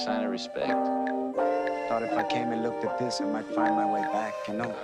sign of respect. Thought if I came and looked at this, I might find my way back, you know?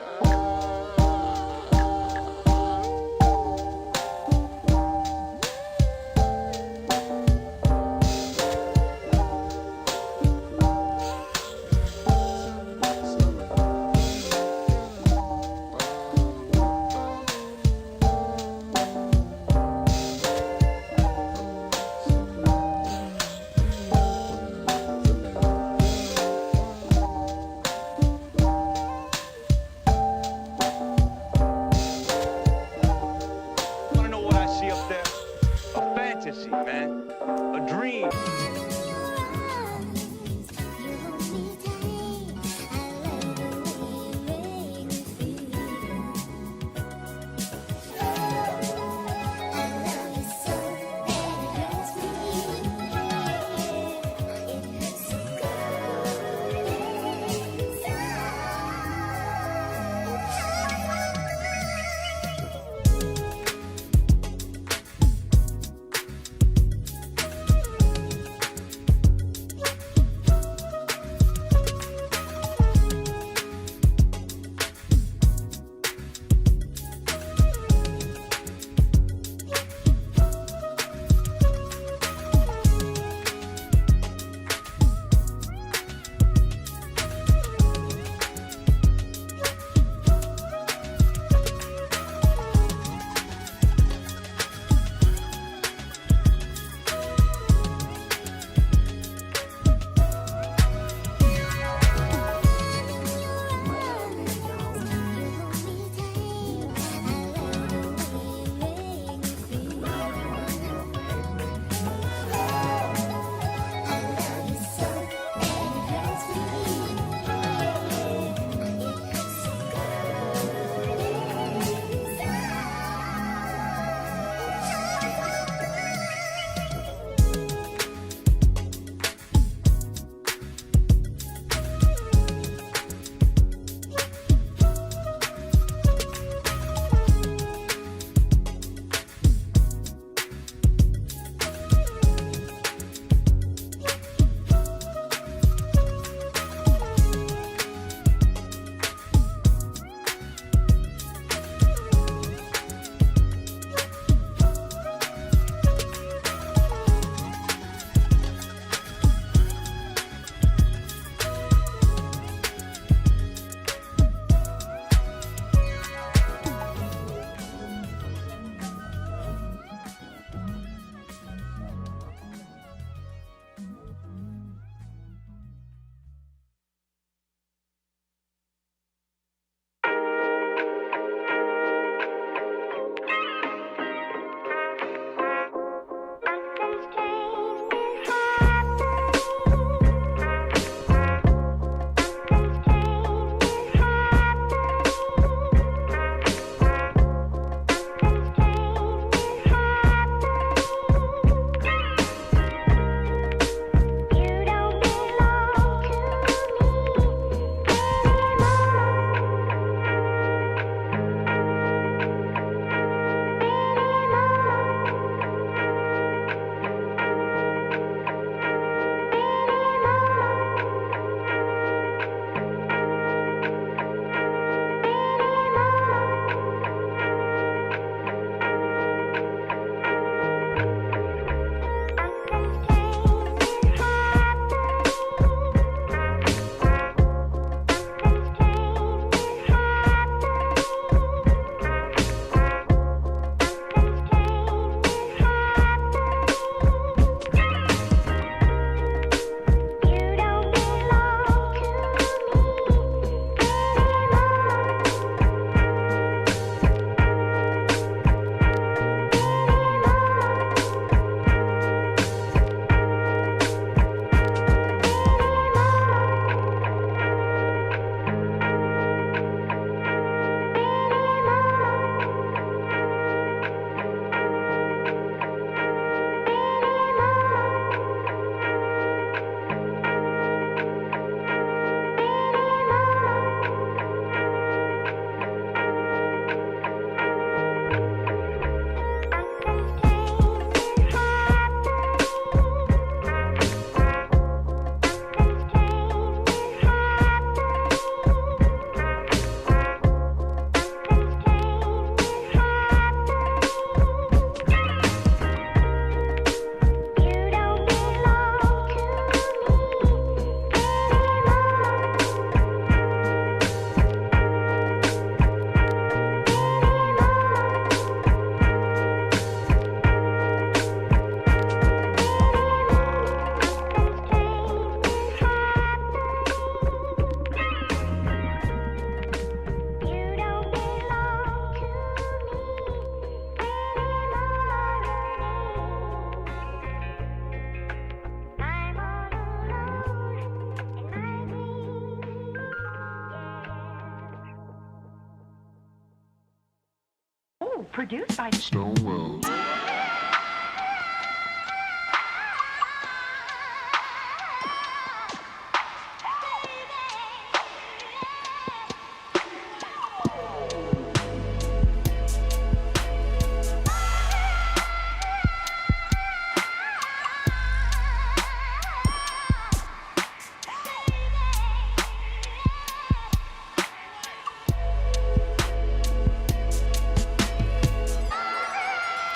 Produced by Stonewall.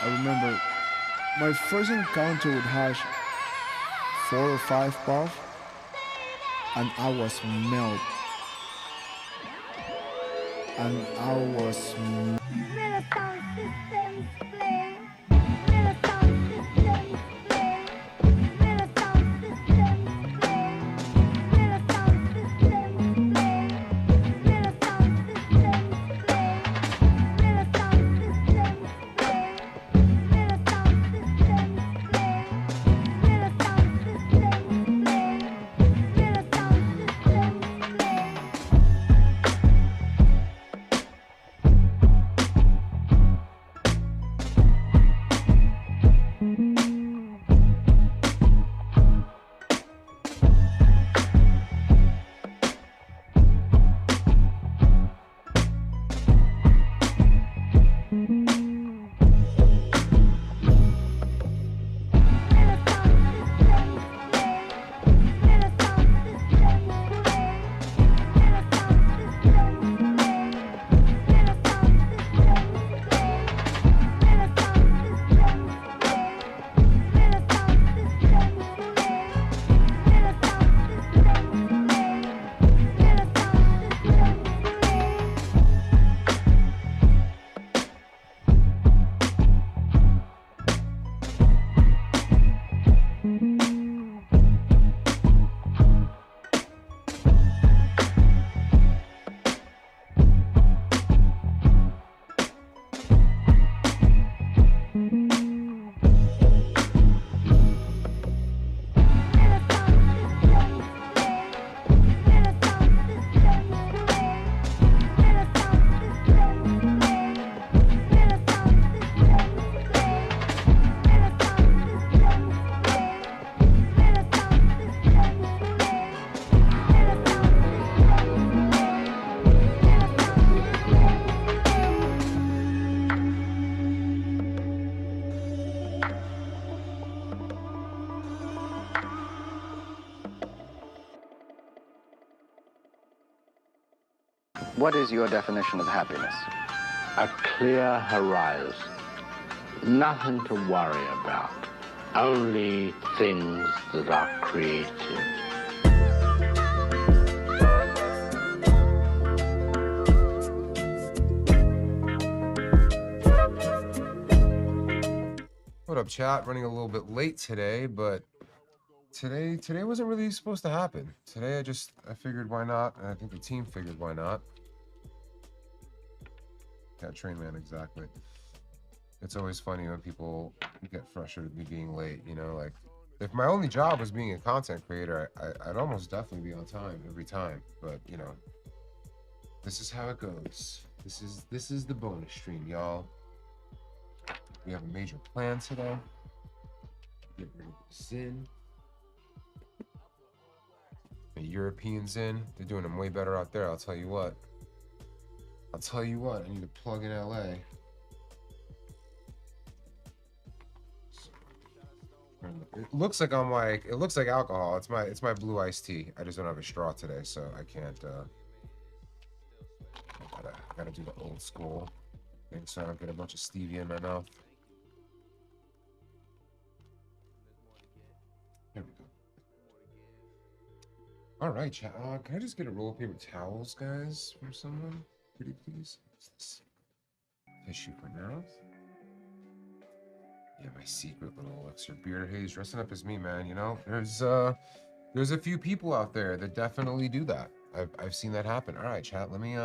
I remember my first encounter with hash, 4 or 5 puff, and I was melt. And I was What is your definition of happiness? A clear horizon, nothing to worry about, only things that are created. What up, chat? Running a little bit late today, but today wasn't really supposed to happen. Today I figured why not, and I think the team figured why not. Yeah, train man, exactly. It's always funny when people get frustrated with me being late, you know, like if my only job was being a content creator, I'd almost definitely be on time every time, but you know, this is how it goes. This is the bonus stream, y'all. We have a major plan today. Get rid of Zin. The Europeans in. They're doing them way better out there, I'll tell you what. I need to plug in LA. It looks like it looks like alcohol. It's my blue iced tea. I just don't have a straw today, so I can't I gotta do the old school thing so I don't get a bunch of stevia in my mouth. There we go. All right, chat. Can I just get a roll of paper towels, guys, from someone? Pretty please. What's this? Tissue for mouth. Yeah, my secret little elixir. Beard Haze dressing up as me, man. You know, there's a few people out there that definitely do that. I've seen that happen. All right, chat. Let me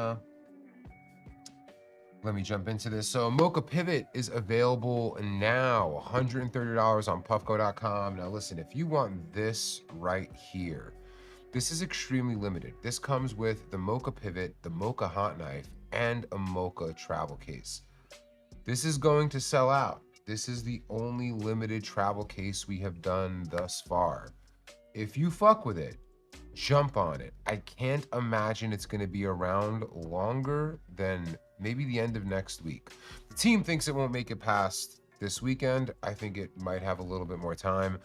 jump into this. So Mocha Pivot is available now, $130 on puffco.com. Now listen, if you want this right here, this is extremely limited. This comes with the Mocha Pivot, the Mocha Hot Knife, and a Mocha travel case. This is going to sell out. This is the only limited travel case we have done thus far. If you fuck with it, jump on it. I can't imagine it's going to be around longer than maybe the end of next week. The team thinks it won't make it past this weekend. I think it might have a little bit more time,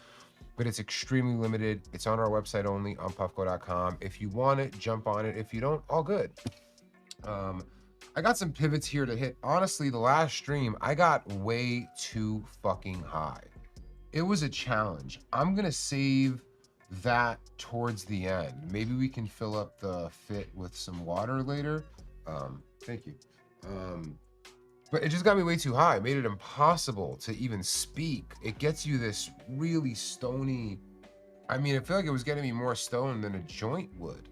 but it's extremely limited. It's on our website only, on puffco.com. If you want it, jump on it. If you don't, all good. I got some pivots here to hit. Honestly, the last stream, I got way too fucking high. It was a challenge. I'm going to save that towards the end. Maybe we can fill up the fit with some water later. Thank you. But it just got me way too high. It made it impossible to even speak. It gets you this really stony. I mean, I feel like it was getting me more stoned than a joint would.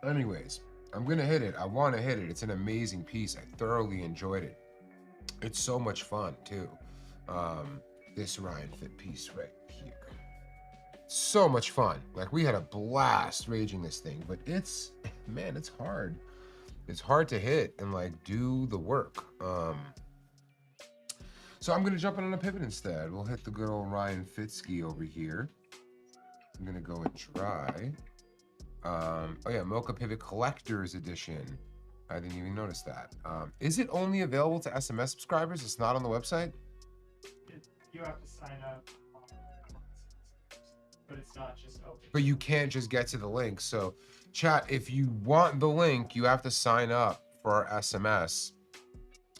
Anyways, I'm gonna hit it. I want to hit it. It's an amazing piece. I thoroughly enjoyed it. It's so much fun too. This Ryan Fit piece right here. So much fun. Like, we had a blast raging this thing, but it's, man, it's hard. It's hard to hit and like do the work. So I'm gonna jump in on a pivot instead. We'll hit the good old Ryan Fitski over here. I'm gonna go with dry. Oh yeah, Mocha Pivot Collector's Edition. I didn't even notice that. Is it only available to SMS subscribers? It's not on the website? You have to sign up, but it's not just open. But you can't just get to the link. So chat, if you want the link, you have to sign up for our SMS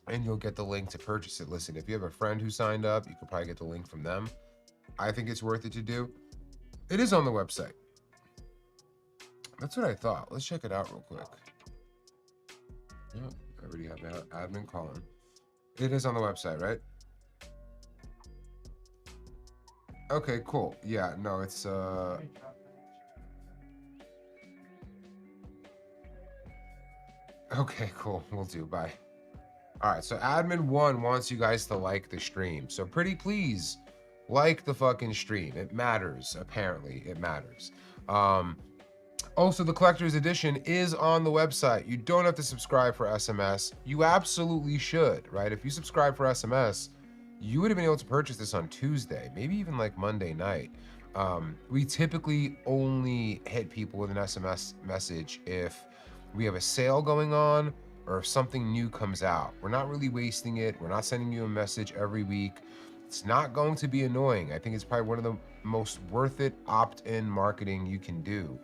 and you'll get the link to purchase it. Listen, if you have a friend who signed up, you could probably get the link from them. I think it's worth it to do. It is on the website. That's what I thought. Let's check it out real quick. Yep, I already have that admin calling. It is on the website, right? Okay, cool. Yeah, no, it's okay, cool. We'll do. Bye. All right, so admin 1 wants you guys to like the stream. So pretty please like the fucking stream. It matters. Apparently, it matters. Also, the collector's edition is on the website. You don't have to subscribe for SMS. You absolutely should, right? If you subscribe for SMS, you would have been able to purchase this on Tuesday, maybe even like Monday night. We typically only hit people with an SMS message if we have a sale going on or if something new comes out. We're not really wasting it. We're not sending you a message every week. It's not going to be annoying. I think it's probably one of the most worth it opt-in marketing you can do.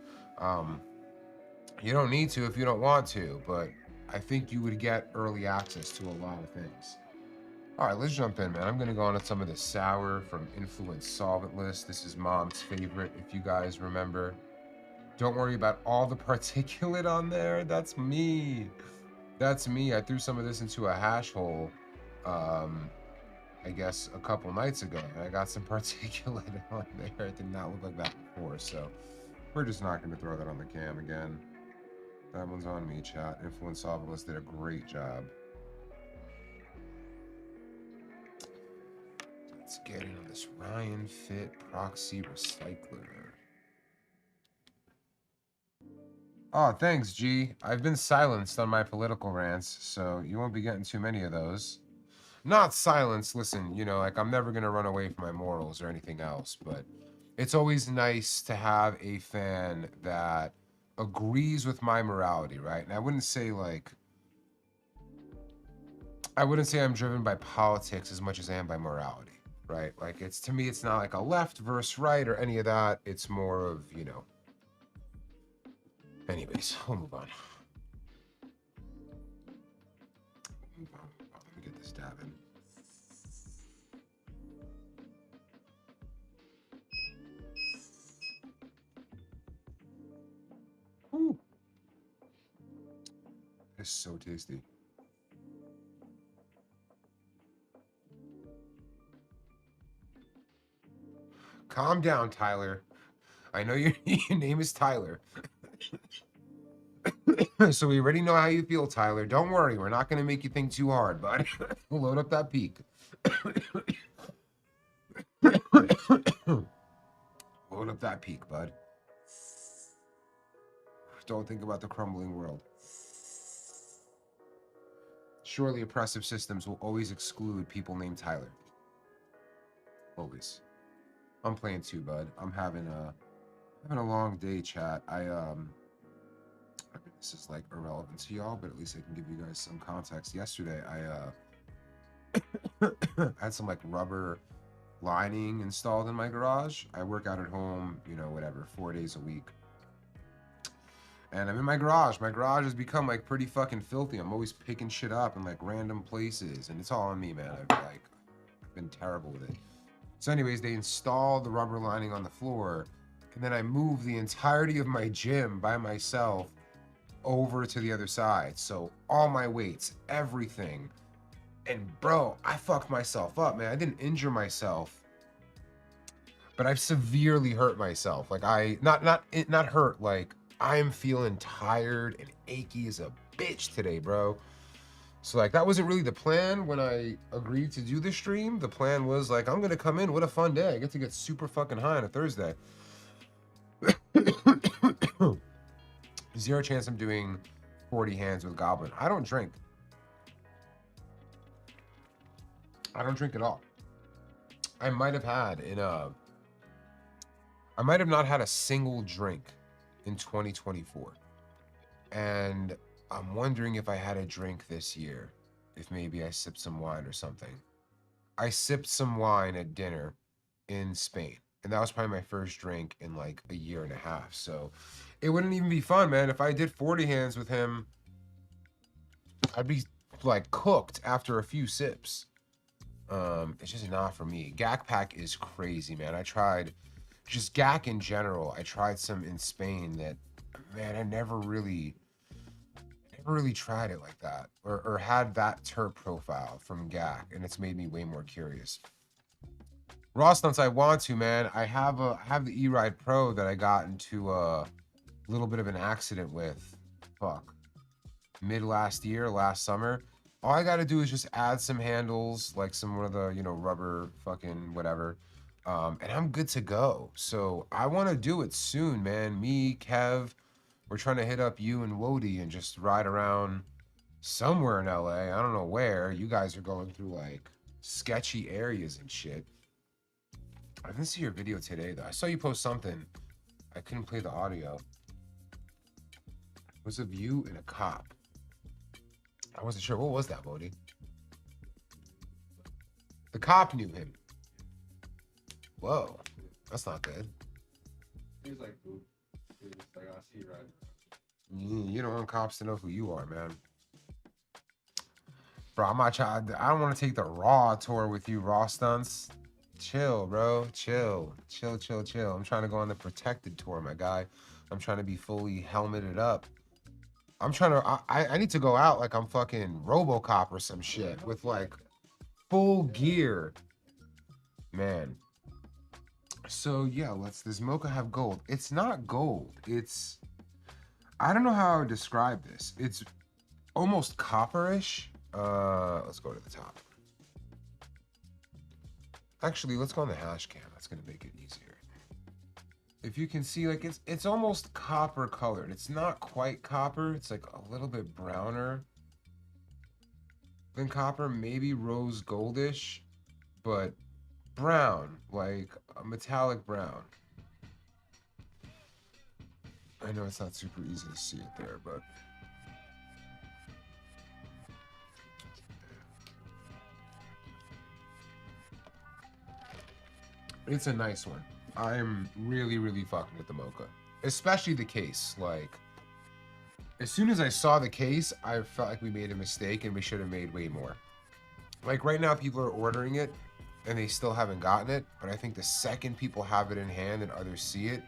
You don't need to if you don't want to, but I think you would get early access to a lot of things. All right, let's jump in, man. I'm gonna go on to some of the sour from Influence Solvent List. This is Mom's favorite, if you guys remember. Don't worry about all the particulate on there. That's me. That's me. I threw some of this into a hash hole, I guess a couple nights ago, and I got some particulate on there. It did not look like that before, so we're just not going to throw that on the cam again. That one's on me, chat. Influence Solvent List did a great job. Let's get in on this Ryan Fit Proxy Recycler. Oh, thanks, G. I've been silenced on my political rants, so you won't be getting too many of those. Not silenced, listen, you know, like I'm never going to run away from my morals or anything else, but it's always nice to have a fan that agrees with my morality, right? And I wouldn't say I'm driven by politics as much as I am by morality, right? Like, it's, to me, it's not like a left versus right or any of that. It's more of, you know. Anyways, we'll move on. Let me get this dab in. Ooh. It's so tasty. Calm down, Tyler. I know your name is Tyler. So we already know how you feel, Tyler. Don't worry, we're not going to make you think too hard, bud. Load up that peak. Load up that peak, bud. Don't think about the crumbling world. Surely oppressive systems will always exclude people named Tyler. Always. I'm playing too, bud. I'm having a long day, chat. I mean, this is like irrelevant to y'all, but at least I can give you guys some context. Yesterday, I had some like rubber lining installed in my garage. I work out at home, you know, whatever, 4 days a week. And I'm in my garage. My garage has become like pretty fucking filthy. I'm always picking shit up in like random places, and it's all on me, man. I've been terrible with it. So anyways, they installed the rubber lining on the floor, and then I moved the entirety of my gym by myself over to the other side. So all my weights, everything. And bro, I fucked myself up, man. I didn't injure myself, but I've severely hurt myself. Like not hurt, like I'm feeling tired and achy as a bitch today, bro. So like that wasn't really the plan when I agreed to do the stream. The plan was like, I'm gonna come in, what a fun day. I get to get super fucking high on a Thursday. Zero chance I'm doing 40 hands with Goblin. I don't drink. I don't drink at all. I might have not had a single drink in 2024. And I'm wondering if I had a drink this year, if maybe I sipped some wine or something. I sipped some wine at dinner in Spain, and that was probably my first drink in like a year and a half. So it wouldn't even be fun, man. If I did 40 hands with him, I'd be like cooked after a few sips. It's just not for me. Gak Pack is crazy, man. I tried just Gak in general. I tried some in Spain that, man, I never really tried it like that or had that terp profile from Gak, and it's made me way more curious. Raw stunts, I want to, man. I have the E-Ride Pro that I got into a little bit of an accident with. Fuck. Mid last summer. All I gotta do is just add some handles, like some of the, you know, rubber fucking whatever. And I'm good to go. So I want to do it soon, man. Me, Kev, we're trying to hit up you and Wody and just ride around somewhere in LA. I don't know where. You guys are going through like sketchy areas and shit. I didn't see your video today though. I saw you post something. I couldn't play the audio. It was of you and a cop. I wasn't sure. What was that, Wody? The cop knew him. Whoa, that's not good. He was like, "Ooh." He was like, "I see you right." You don't want cops to know who you are, man. Bro, I'm not trying. I don't want to take the raw tour with you, raw stunts. Chill, bro. Chill. I'm trying to go on the protected tour, my guy. I'm trying to be fully helmeted up. I'm trying to. I need to go out like I'm fucking RoboCop or some shit with like full gear, man. So yeah, does Mocha have gold? It's not gold. It's, I don't know how I would describe this. It's almost copperish. Let's go to the top. Actually, let's go on the hash cam. That's gonna make it easier. If you can see, like it's almost copper colored. It's not quite copper. It's like a little bit browner than copper, maybe rose goldish, but brown, like a metallic brown. I know it's not super easy to see it there, but it's a nice one. I'm really fucking with the Mocha, especially the case. Like, as soon as I saw the case, I felt like we made a mistake and we should have made way more. Like right now, people are ordering it and they still haven't gotten it, but I think the second people have it in hand and others see it,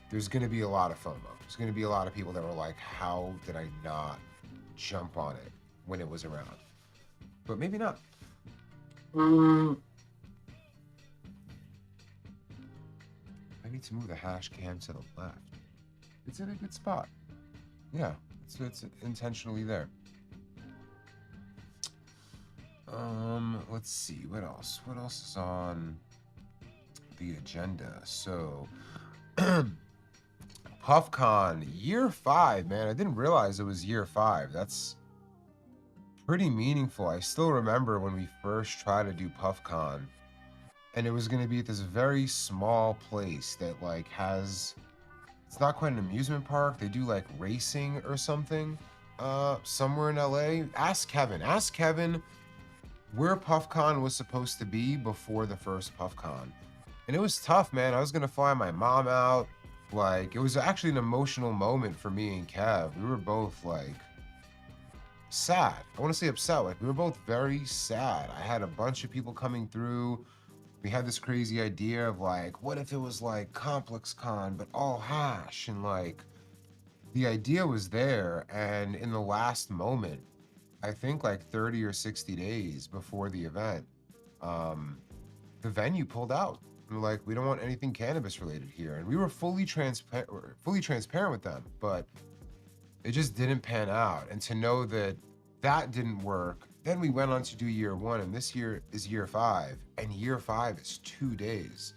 there's gonna be a lot of FOMO. There's gonna be a lot of people that were like, how did I not jump on it when it was around? But maybe not. I need to move the hash cam to the left. It's in a good spot. Yeah, it's intentionally there. Let's see, what else? What else is on the agenda? So, PuffCon, year 5, man. I didn't realize it was year 5. That's pretty meaningful. I still remember when we first tried to do PuffCon, and it was going to be at this very small place that like has, it's not quite an amusement park. They do like racing or something somewhere in LA. Ask Kevin where PuffCon was supposed to be before the first PuffCon. And it was tough, man. I was going to fly my mom out. Like, it was actually an emotional moment for me and Kev. We were both like sad. I want to say upset. Like, we were both very sad. I had a bunch of people coming through. We had this crazy idea of like, what if it was like Complex Con, but all hash? And like, the idea was there. And in the last moment, I think like 30 or 60 days before the event, the venue pulled out. And like, we don't want anything cannabis related here. And we were fully transparent with them, but it just didn't pan out. And to know that that didn't work, then we went on to do year 1, and this year is year 5, and year 5 is 2 days.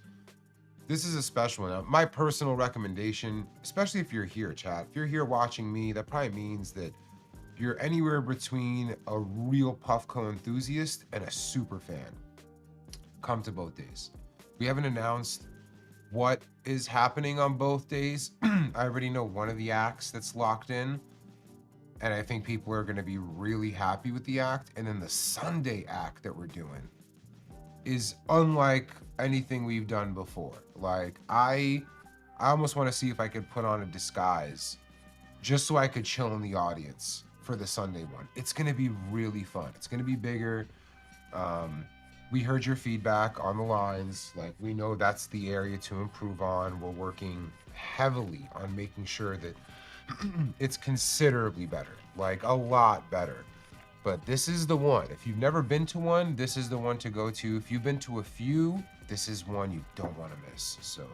This is a special one. Now, my personal recommendation, especially if you're here, chat, if you're here watching me, that probably means that you're anywhere between a real Puffco enthusiast and a super fan. Come to both days. We haven't announced what is happening on both days. I already know one of the acts that's locked in, and I think people are going to be really happy with the act. And then the Sunday act that we're doing is unlike anything we've done before. Like, I almost want to see if I could put on a disguise just so I could chill in the audience for the Sunday one. It's going to be really fun. It's going to be bigger. We heard your feedback on the lines. Like, we know that's the area to improve on. We're working heavily on making sure that it's considerably better, like a lot better. But this is the one. If you've never been to one, this is the one to go to. If you've been to a few, this is one you don't want to miss. So,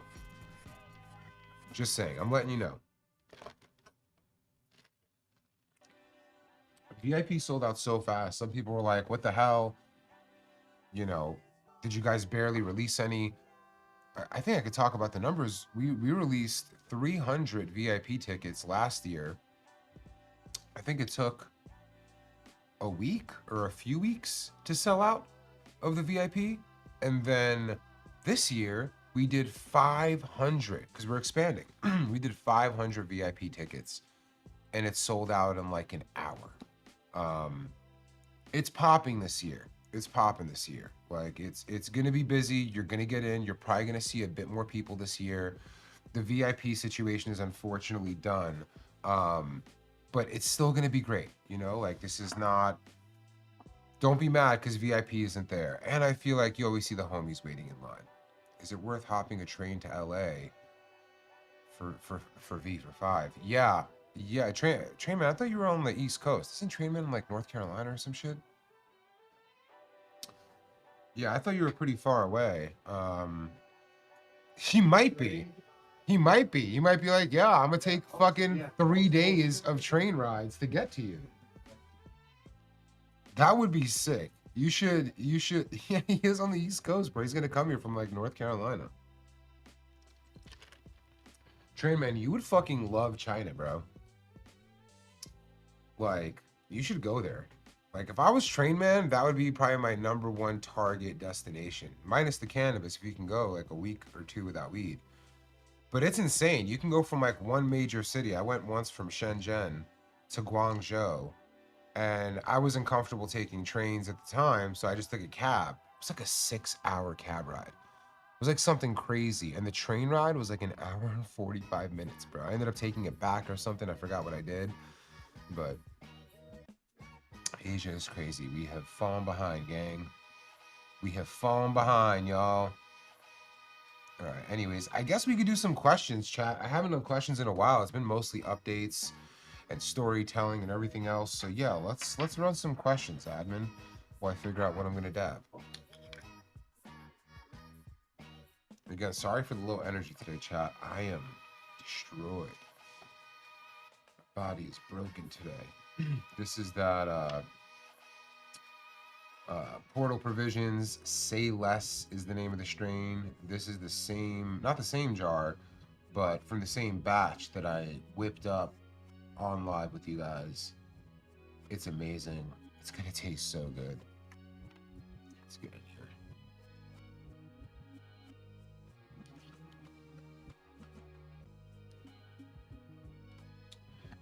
just saying, I'm letting you know. VIP sold out so fast. Some people were like, what the hell? You know, did you guys barely release any? I think I could talk about the numbers. We released 300 VIP tickets last year. I think it took a week or a few weeks to sell out of the VIP. And then this year we did 500 because we're expanding. We did 500 VIP tickets and it sold out in like an hour. It's popping this year. It's popping this year. Like, it's gonna be busy. You're gonna get in. You're probably gonna see a bit more people this year. The VIP situation is unfortunately done, but it's still gonna be great. You know, like, this is not. Don't be mad because VIP isn't there. And I feel like you always see the homies waiting in line. Is it worth hopping a train to LA for V for 5? Yeah, Trainman. I thought you were on the East Coast. Isn't Trainman in like North Carolina or some shit? Yeah, I thought you were pretty far away. He might be. He might be. He might be like, yeah, I'm gonna take fucking 3 days of train rides to get to you. That would be sick. You should. Yeah, he is on the East Coast, bro. He's gonna come here from like North Carolina. Trainman, you would fucking love China, bro. Like, you should go there. Like, if I was Trainman, that would be probably my #1 target destination. Minus the cannabis, if you can go like a week or 2 without weed. But it's insane. You can go from like one major city. I went once from Shenzhen to Guangzhou, and I wasn't comfortable taking trains at the time, so I just took a cab. It was like a 6-hour cab ride. It was like something crazy. And the train ride was like an hour and 45 minutes, bro. I ended up taking it back or something. I forgot what I did. But Asia is crazy. We have fallen behind, gang. We have fallen behind, y'all. All right, anyways, I guess we could do some questions, chat. I haven't done questions in a while. It's been mostly updates and storytelling and everything else. So yeah, let's run some questions, admin, while I figure out what I'm gonna dab. Again, sorry for the low energy today, chat. I am destroyed. My body is broken today. This is that Portal Provisions Say Less is the name of the strain. This is the same, not the same jar, but from the same batch that I whipped up on live with you guys. It's amazing. It's gonna taste so good. Let's get in here.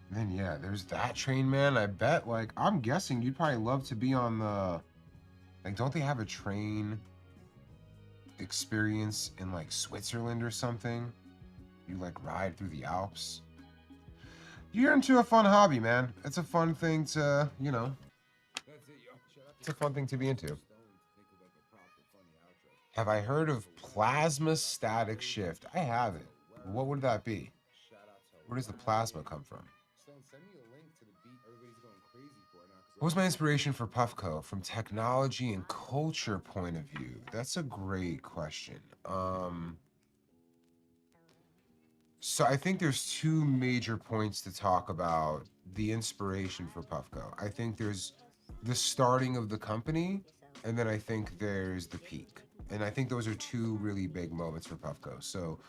And then yeah, there's that train, man. I bet, like, I'm guessing you'd probably love to be on the, like, don't they have a train experience in like Switzerland or something? You like ride through the Alps. You're into a fun hobby, man. It's a fun thing to, you know, it's a fun thing to be into. Have I heard of plasma static shift? I haven't. What would that be? Where does the plasma come from? What was my inspiration for Puffco from technology and culture point of view? That's a great question. So I think there's two major points to talk about the inspiration for Puffco. I think there's the starting of the company, and then I think there's the peak. And I think those are two really big moments for Puffco. So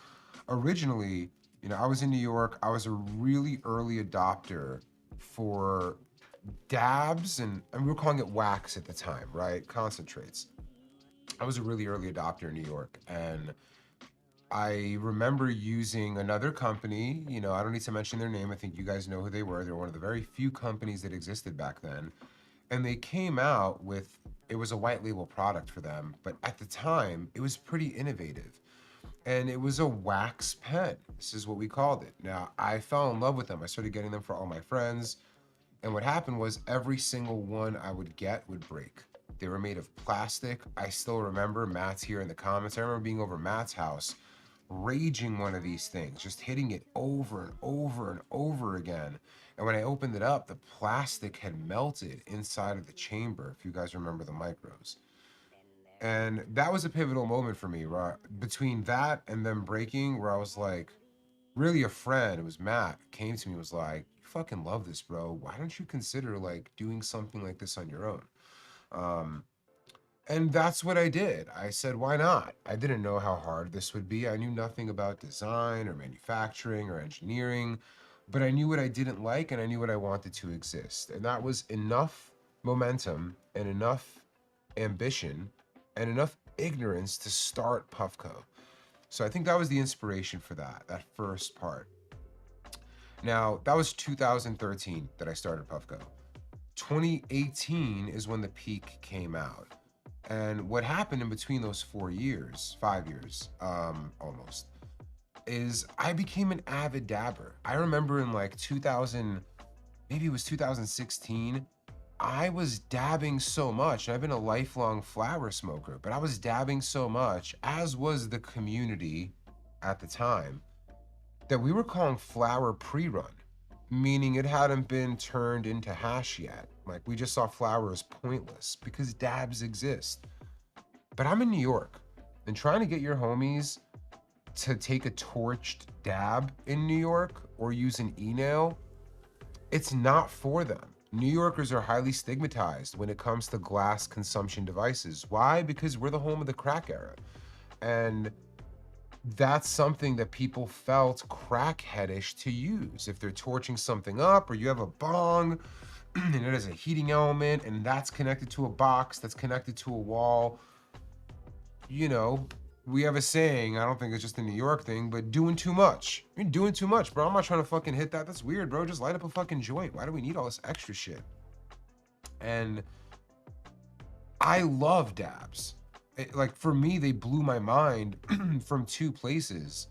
originally, you know, I was in New York. I was a really early adopter for dabs, and we were calling it wax at the time, right? Concentrates. I was a really early adopter in New York, and I remember using another company. You know, I don't need to mention their name. I think you guys know who they were. They were one of the very few companies that existed back then. And they came out with, it was a white label product for them, but at the time, it was pretty innovative. And it was a wax pen. This is what we called it. Now, I fell in love with them. I started getting them for all my friends. And what happened was every single one I would get would break. They were made of plastic. I still remember, Matt's here in the comments. I remember being over Matt's house, raging one of these things, just hitting it over and over and over again. And when I opened it up, the plastic had melted inside of the chamber, if you guys remember the micros. And that was a pivotal moment for me, right? Between that and them breaking, where I was like, really a friend, it was Matt, came to me and was like, you fucking love this, bro. Why don't you consider like doing something like this on your own? And that's what I did. I said, why not? I didn't know how hard this would be. I knew nothing about design or manufacturing or engineering, but I knew what I didn't like and I knew what I wanted to exist. And that was enough momentum and enough ambition and enough ignorance to start Puffco. So I think that was the inspiration for that first part. Now, that was 2013 that I started Puffco. 2018 is when the peak came out. And what happened in between those 5 years, almost, is I became an avid dabber. I remember in like 2000, maybe it was 2016, I was dabbing so much, and I've been a lifelong flower smoker, but I was dabbing so much, as was the community at the time, that we were calling flower pre-run, meaning it hadn't been turned into hash yet. Like, we just saw flower as pointless because dabs exist. But I'm in New York, and trying to get your homies to take a torched dab in New York or use an e-nail, it's not for them. New Yorkers are highly stigmatized when it comes to glass consumption devices. Why? Because we're the home of the crack era. And that's something that people felt crackheadish to use. If they're torching something up, or you have a bong and it has a heating element and that's connected to a box, that's connected to a wall, you know, we have a saying, I don't think it's just a New York thing, but doing too much. You're doing too much, bro. I'm not trying to fucking hit that. That's weird, bro. Just light up a fucking joint. Why do we need all this extra shit? And I love dabs. Like, for me, they blew my mind from two places.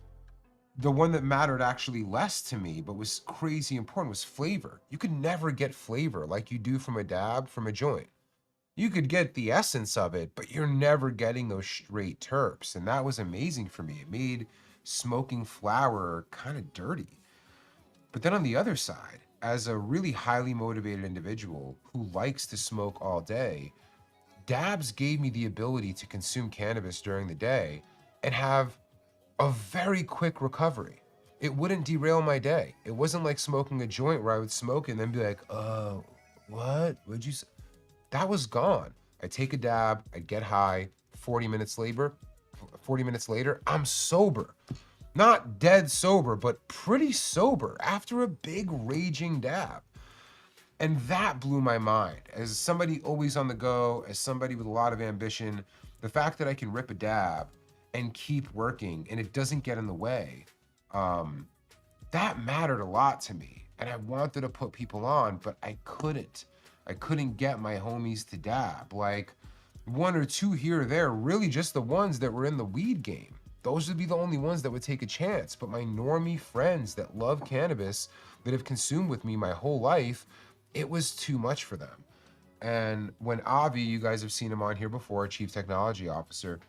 The one that mattered actually less to me, but was crazy important, was flavor. You could never get flavor like you do from a dab, from a joint. You could get the essence of it, but you're never getting those straight terps. And that was amazing for me. It made smoking flower kind of dirty. But then on the other side, as a really highly motivated individual who likes to smoke all day, dabs gave me the ability to consume cannabis during the day and have a very quick recovery. It wouldn't derail my day. It wasn't like smoking a joint where I would smoke it and then be like, oh, what? What'd you say? That was gone. I'd take a dab, I'd get high, 40 minutes later, I'm sober. Not dead sober, but pretty sober after a big raging dab. And that blew my mind. As somebody always on the go, as somebody with a lot of ambition, the fact that I can rip a dab and keep working and it doesn't get in the way, that mattered a lot to me. And I wanted to put people on, but I couldn't. I couldn't get my homies to dab. Like one or two here or there, really just the ones that were in the weed game. Those would be the only ones that would take a chance. But my normie friends that love cannabis, that have consumed with me my whole life, it was too much for them. And when Avi, you guys have seen him on here before, Chief Technology Officer,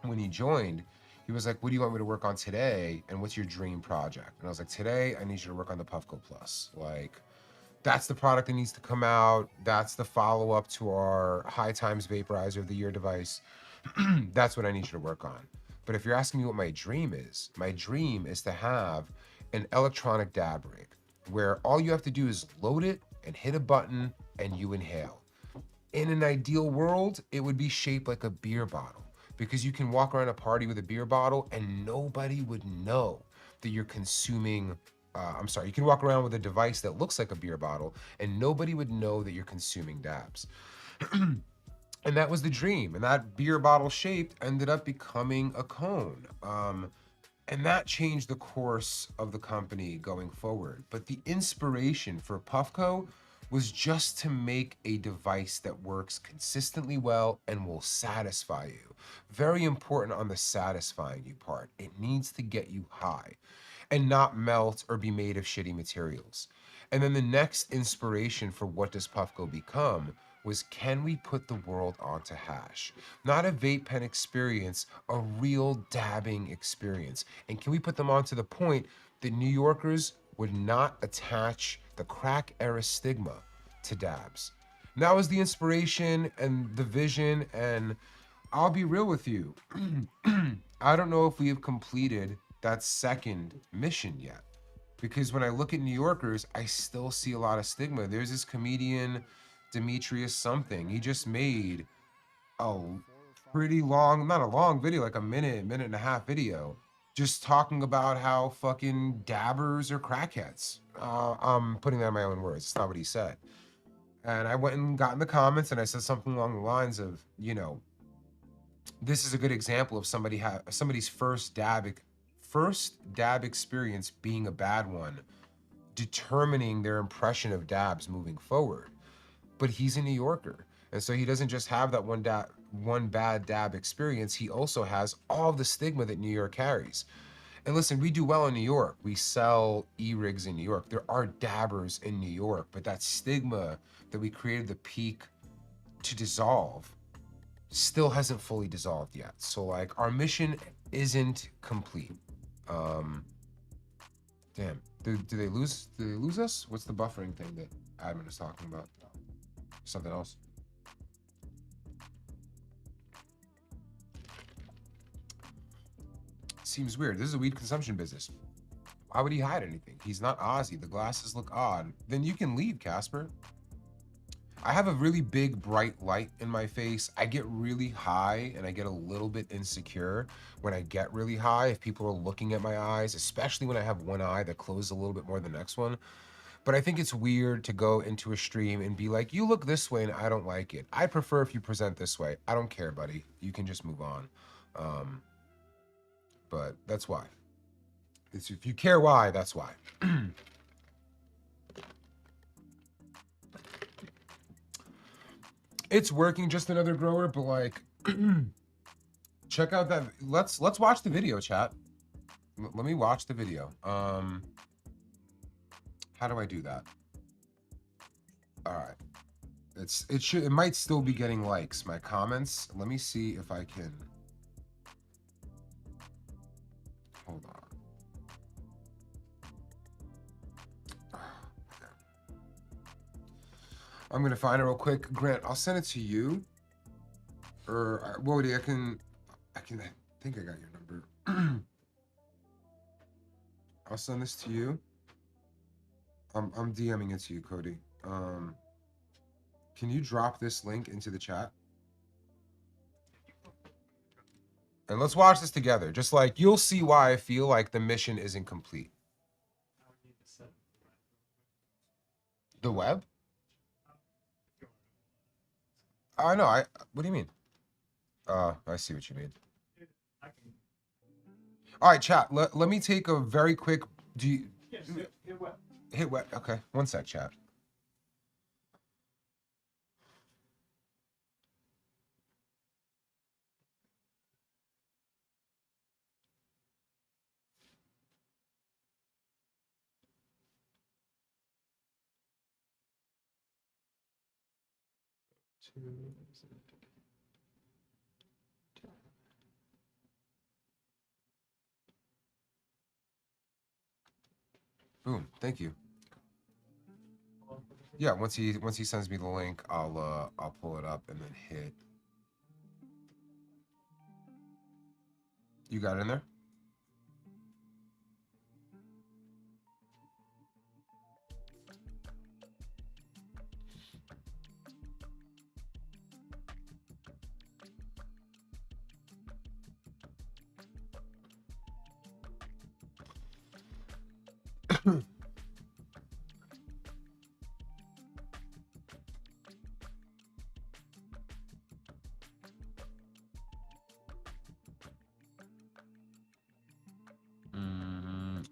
when he joined, he was like, what do you want me to work on today? And what's your dream project? And I was like, today, I need you to work on the Puffco Plus. Like, that's the product that needs to come out. That's the follow-up to our High Times Vaporizer of the Year device. That's what I need you to work on. But if you're asking me what my dream is to have an electronic dab rig where all you have to do is load it and hit a button and you inhale. In an ideal world, it would be shaped like a beer bottle because you can walk around a party with a beer bottle and nobody would know that you're consuming, you can walk around with a device that looks like a beer bottle and nobody would know that you're consuming dabs. And that was the dream. And that beer bottle shaped ended up becoming a cone. And that changed the course of the company going forward. But the inspiration for Puffco was just to make a device that works consistently well and will satisfy you. Very important on the satisfying you part. It needs to get you high and not melt or be made of shitty materials. And then the next inspiration for what does Puffco become was, can we put the world onto hash? Not a vape pen experience, a real dabbing experience. And can we put them onto the point that New Yorkers would not attach the crack era stigma to dabs? And that was the inspiration and the vision, and I'll be real with you. I don't know if we have completed that second mission yet. Because when I look at New Yorkers, I still see a lot of stigma. There's this comedian, Demetrius something. He just made a pretty long, not a long video, like a minute and a half video, just talking about how fucking dabbers are crackheads. I'm putting that in my own words. It's not what he said. And I went and got in the comments and I said something along the lines of, you know, this is a good example of somebody's first dab experience being a bad one, determining their impression of dabs moving forward. But he's a New Yorker. And so he doesn't just have that one bad dab experience, he also has all the stigma that New York carries. And listen, we do well in New York. We sell e-rigs in New York. There are dabbers in New York, but that stigma that we created the peak to dissolve still hasn't fully dissolved yet. So like our mission isn't complete. Damn, do they lose us? What's the buffering thing that admin is talking about? Something else. Seems weird. This is a weed consumption business. Why would he hide anything? He's not Ozzy. The glasses look odd. Then you can leave, Casper. I have a really big bright light in my face. I get really high and I get a little bit insecure when I get really high if people are looking at my eyes, especially when I have one eye that closes a little bit more than the next one. But I think it's weird to go into a stream and be like, you look this way and I don't like it. I prefer if you present this way. I don't care, buddy. You can just move on. But that's why. If you care why, that's why. It's working, just another grower, but like, check out that. Let's watch the video, chat. Let me watch the video. How do I do that? All right. It might still be getting likes, my comments. Let me see if I can. Hold on. I'm gonna find it real quick. Grant, I'll send it to you. Or Wody, I think I got your number. I'll send this to you. I'm DMing it to you, Cody. Can you drop this link into the chat? And let's watch this together. Just like, you'll see why I feel like the mission isn't complete. The web? I know. What do you mean? I see what you mean. I can. All right, chat. Let me take a very quick. Do you Yes, it will. hit what? Okay, one sec, chat. Boom. Thank you. Yeah, once he sends me the link, I'll pull it up and then hit. You got it in there?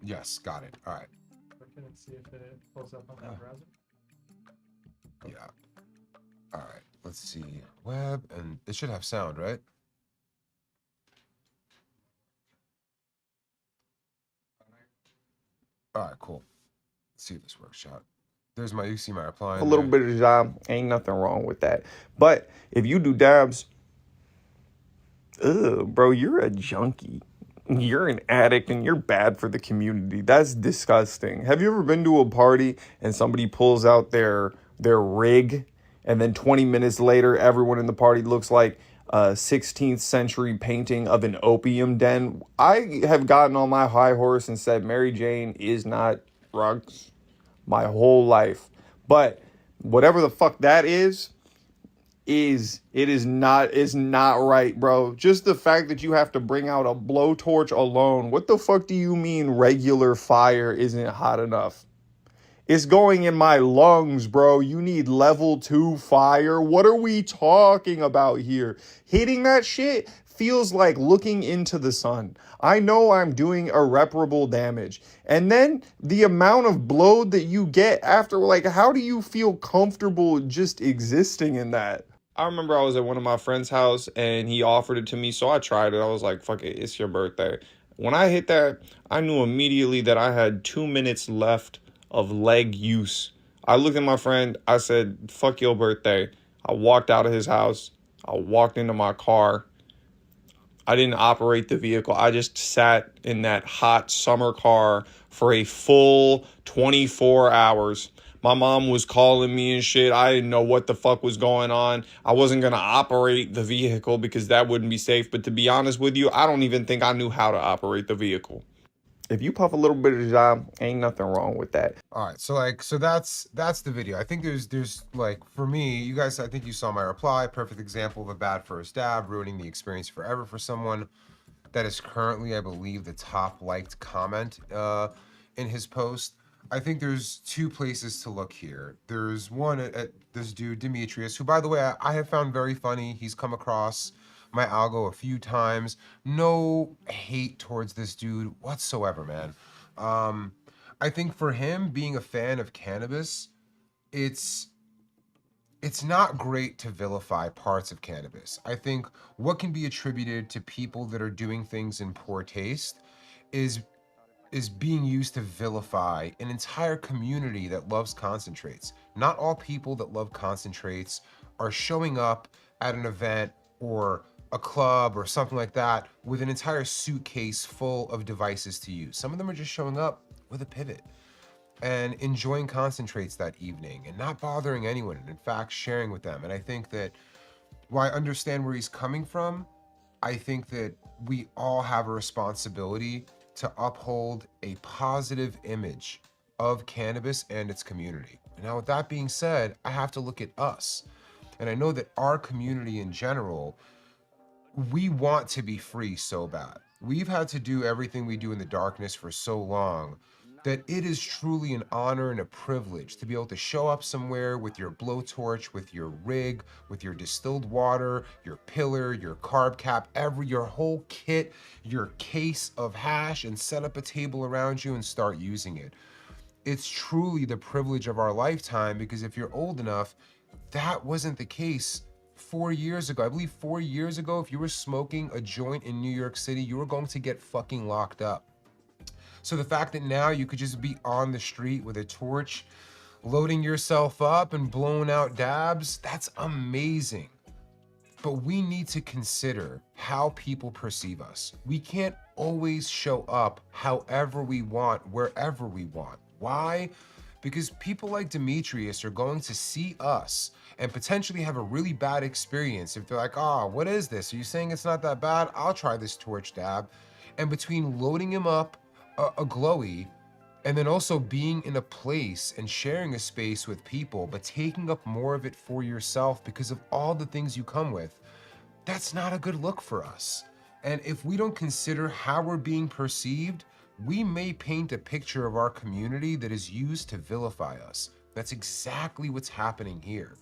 Yes, got it. All right. Can it see if it pulls up on that browser? Yeah. All right. Let's see. Web, and it should have sound, right? All right, cool. Let's see if this works, chat. There's my, you see my reply. A little bit of job, ain't nothing wrong with that. But if you do dabs, bro, you're a junkie. You're an addict and you're bad for the community. That's disgusting. Have you ever been to a party and somebody pulls out their rig and then 20 minutes later everyone in the party looks like a 16th century painting of an opium den? I have gotten on my high horse and said Mary Jane is not drugs my whole life. But whatever the fuck that is not right, bro. Just the fact that you have to bring out a blowtorch alone. What the fuck do you mean regular fire isn't hot enough? It's going in my lungs, bro. You need level 2 fire. What are we talking about here? Hitting that shit feels like looking into the sun. I know I'm doing irreparable damage. And then the amount of blow that you get after, like, how do you feel comfortable just existing in that? I remember I was at one of my friend's house and he offered it to me, so I tried it. I was like, fuck it, it's your birthday. When I hit that, I knew immediately that I had 2 minutes left of leg use. I looked at my friend, I said, fuck your birthday. I walked out of his house. I walked into my car. I didn't operate the vehicle. I just sat in that hot summer car for a full 24 hours. My mom was calling me and shit. I didn't know what the fuck was going on. I wasn't going to operate the vehicle because that wouldn't be safe. But to be honest with you, I don't even think I knew how to operate the vehicle. If you puff a little bit of job, ain't nothing wrong with that. All right, so that's the video. I think there's like, for me, you guys, I think you saw my reply. Perfect example of a bad first dab ruining the experience forever for someone. That is currently, I believe, the top liked comment in his post. I think there's two places to look here. There's one at this dude Demetrius, who, by the way, I have found very funny. He's come across my algo a few times. No hate towards this dude whatsoever, man. I think for him, being a fan of cannabis, it's not great to vilify parts of cannabis. I think what can be attributed to people that are doing things in poor taste is being used to vilify an entire community that loves concentrates. Not all people that love concentrates are showing up at an event or a club or something like that with an entire suitcase full of devices to use. Some of them are just showing up with a pivot and enjoying concentrates that evening and not bothering anyone, and in fact sharing with them. And I think that while I understand where he's coming from, I think that we all have a responsibility to uphold a positive image of cannabis and its community. Now, with that being said, I have to look at us. And I know that our community in general, we want to be free so bad. We've had to do everything we do in the darkness for so long that it is truly an honor and a privilege to be able to show up somewhere with your blowtorch, with your rig, with your distilled water, your pillar, your carb cap, your whole kit, your case of hash, and set up a table around you and start using it. It's truly the privilege of our lifetime, because if you're old enough, that wasn't the case 4 years ago. I believe 4 years ago, if you were smoking a joint in New York City, you were going to get fucking locked up. So the fact that now you could just be on the street with a torch, loading yourself up and blowing out dabs, that's amazing. But we need to consider how people perceive us. We can't always show up however we want, wherever we want. Why? Because people like Demetrius are going to see us and potentially have a really bad experience if they're like, oh, what is this? Are you saying it's not that bad? I'll try this torch dab. And between loading him up a glowy, and then also being in a place and sharing a space with people, but taking up more of it for yourself because of all the things you come with, that's not a good look for us. And if we don't consider how we're being perceived, we may paint a picture of our community that is used to vilify us. That's exactly what's happening here.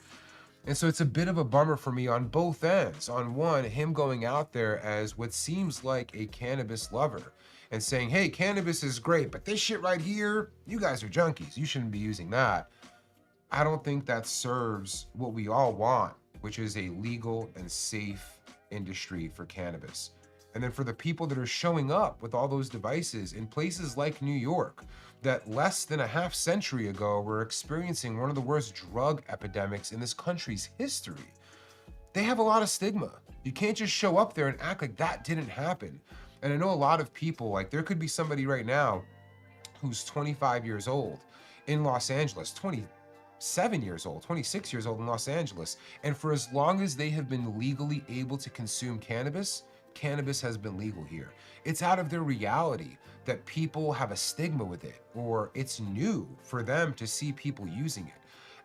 And so it's a bit of a bummer for me on both ends. On one, him going out there as what seems like a cannabis lover and saying, hey, cannabis is great, but this shit right here, you guys are junkies. You shouldn't be using that. I don't think that serves what we all want, which is a legal and safe industry for cannabis. And then for the people that are showing up with all those devices in places like New York, that less than a half century ago were experiencing one of the worst drug epidemics in this country's history, they have a lot of stigma. You can't just show up there and act like that didn't happen. And I know a lot of people, like there could be somebody right now who's 25 years old in Los Angeles, 27 years old, 26 years old in Los Angeles. And for as long as they have been legally able to consume cannabis, cannabis has been legal here. It's out of their reality that people have a stigma with it, or it's new for them to see people using it.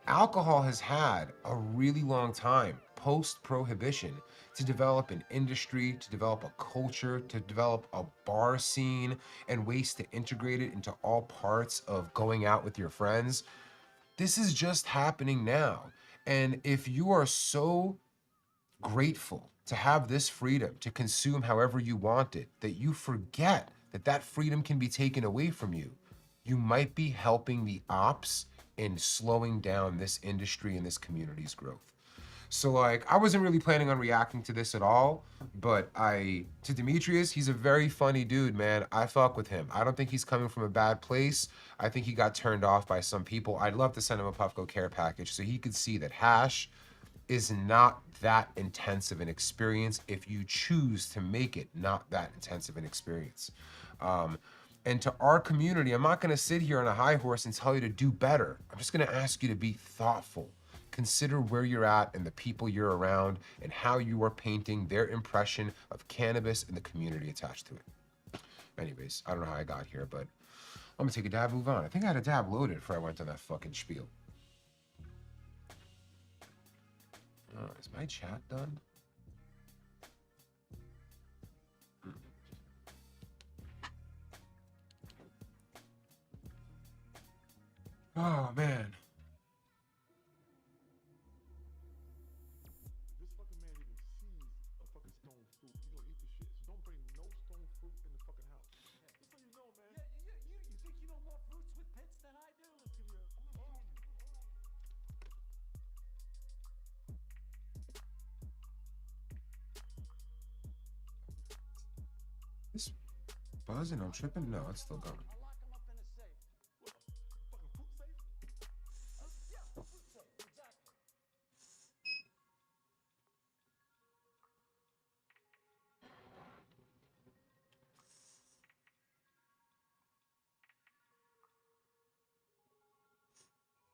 Alcohol has had a really long time post-prohibition to develop an industry, to develop a culture, to develop a bar scene and ways to integrate it into all parts of going out with your friends. This is just happening now. And if you are so grateful to have this freedom to consume however you want it, that you forget that that freedom can be taken away from you, you might be helping the ops in slowing down this industry and this community's growth. So like, I wasn't really planning on reacting to this at all, but to Demetrius, he's a very funny dude, man. I fuck with him. I don't think he's coming from a bad place. I think he got turned off by some people. I'd love to send him a Puffco care package so he could see that hash is not that intense of an experience if you choose to make it not that intense of an experience. And to our community, I'm not gonna sit here on a high horse and tell you to do better. I'm just gonna ask you to be thoughtful. Consider where you're at and the people you're around and how you are painting their impression of cannabis and the community attached to it. Anyways, I don't know how I got here, but I'm gonna take a dab, move on. I think I had a dab loaded before I went on that fucking spiel. Is my chat done? Oh, man. This fucking man even sees a fucking stone fruit, he gonna eat the shit. So don't bring no stone fruit in the fucking house. Just so you know, man. You think you know more fruits with pits than I do? Let's give you a... This buzzing, I'm tripping? No, it's still going. I'll lock them up in a safe. What? A fucking fruit safe? Yeah, a fruit safe, exactly.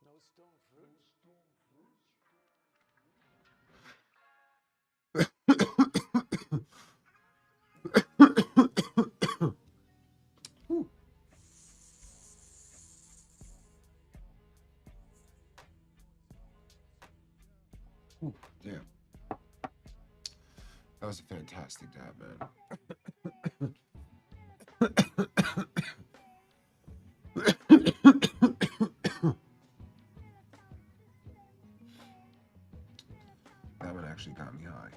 No stone fruit? Ooh, damn. That was a fantastic dab, man. time it actually got me high.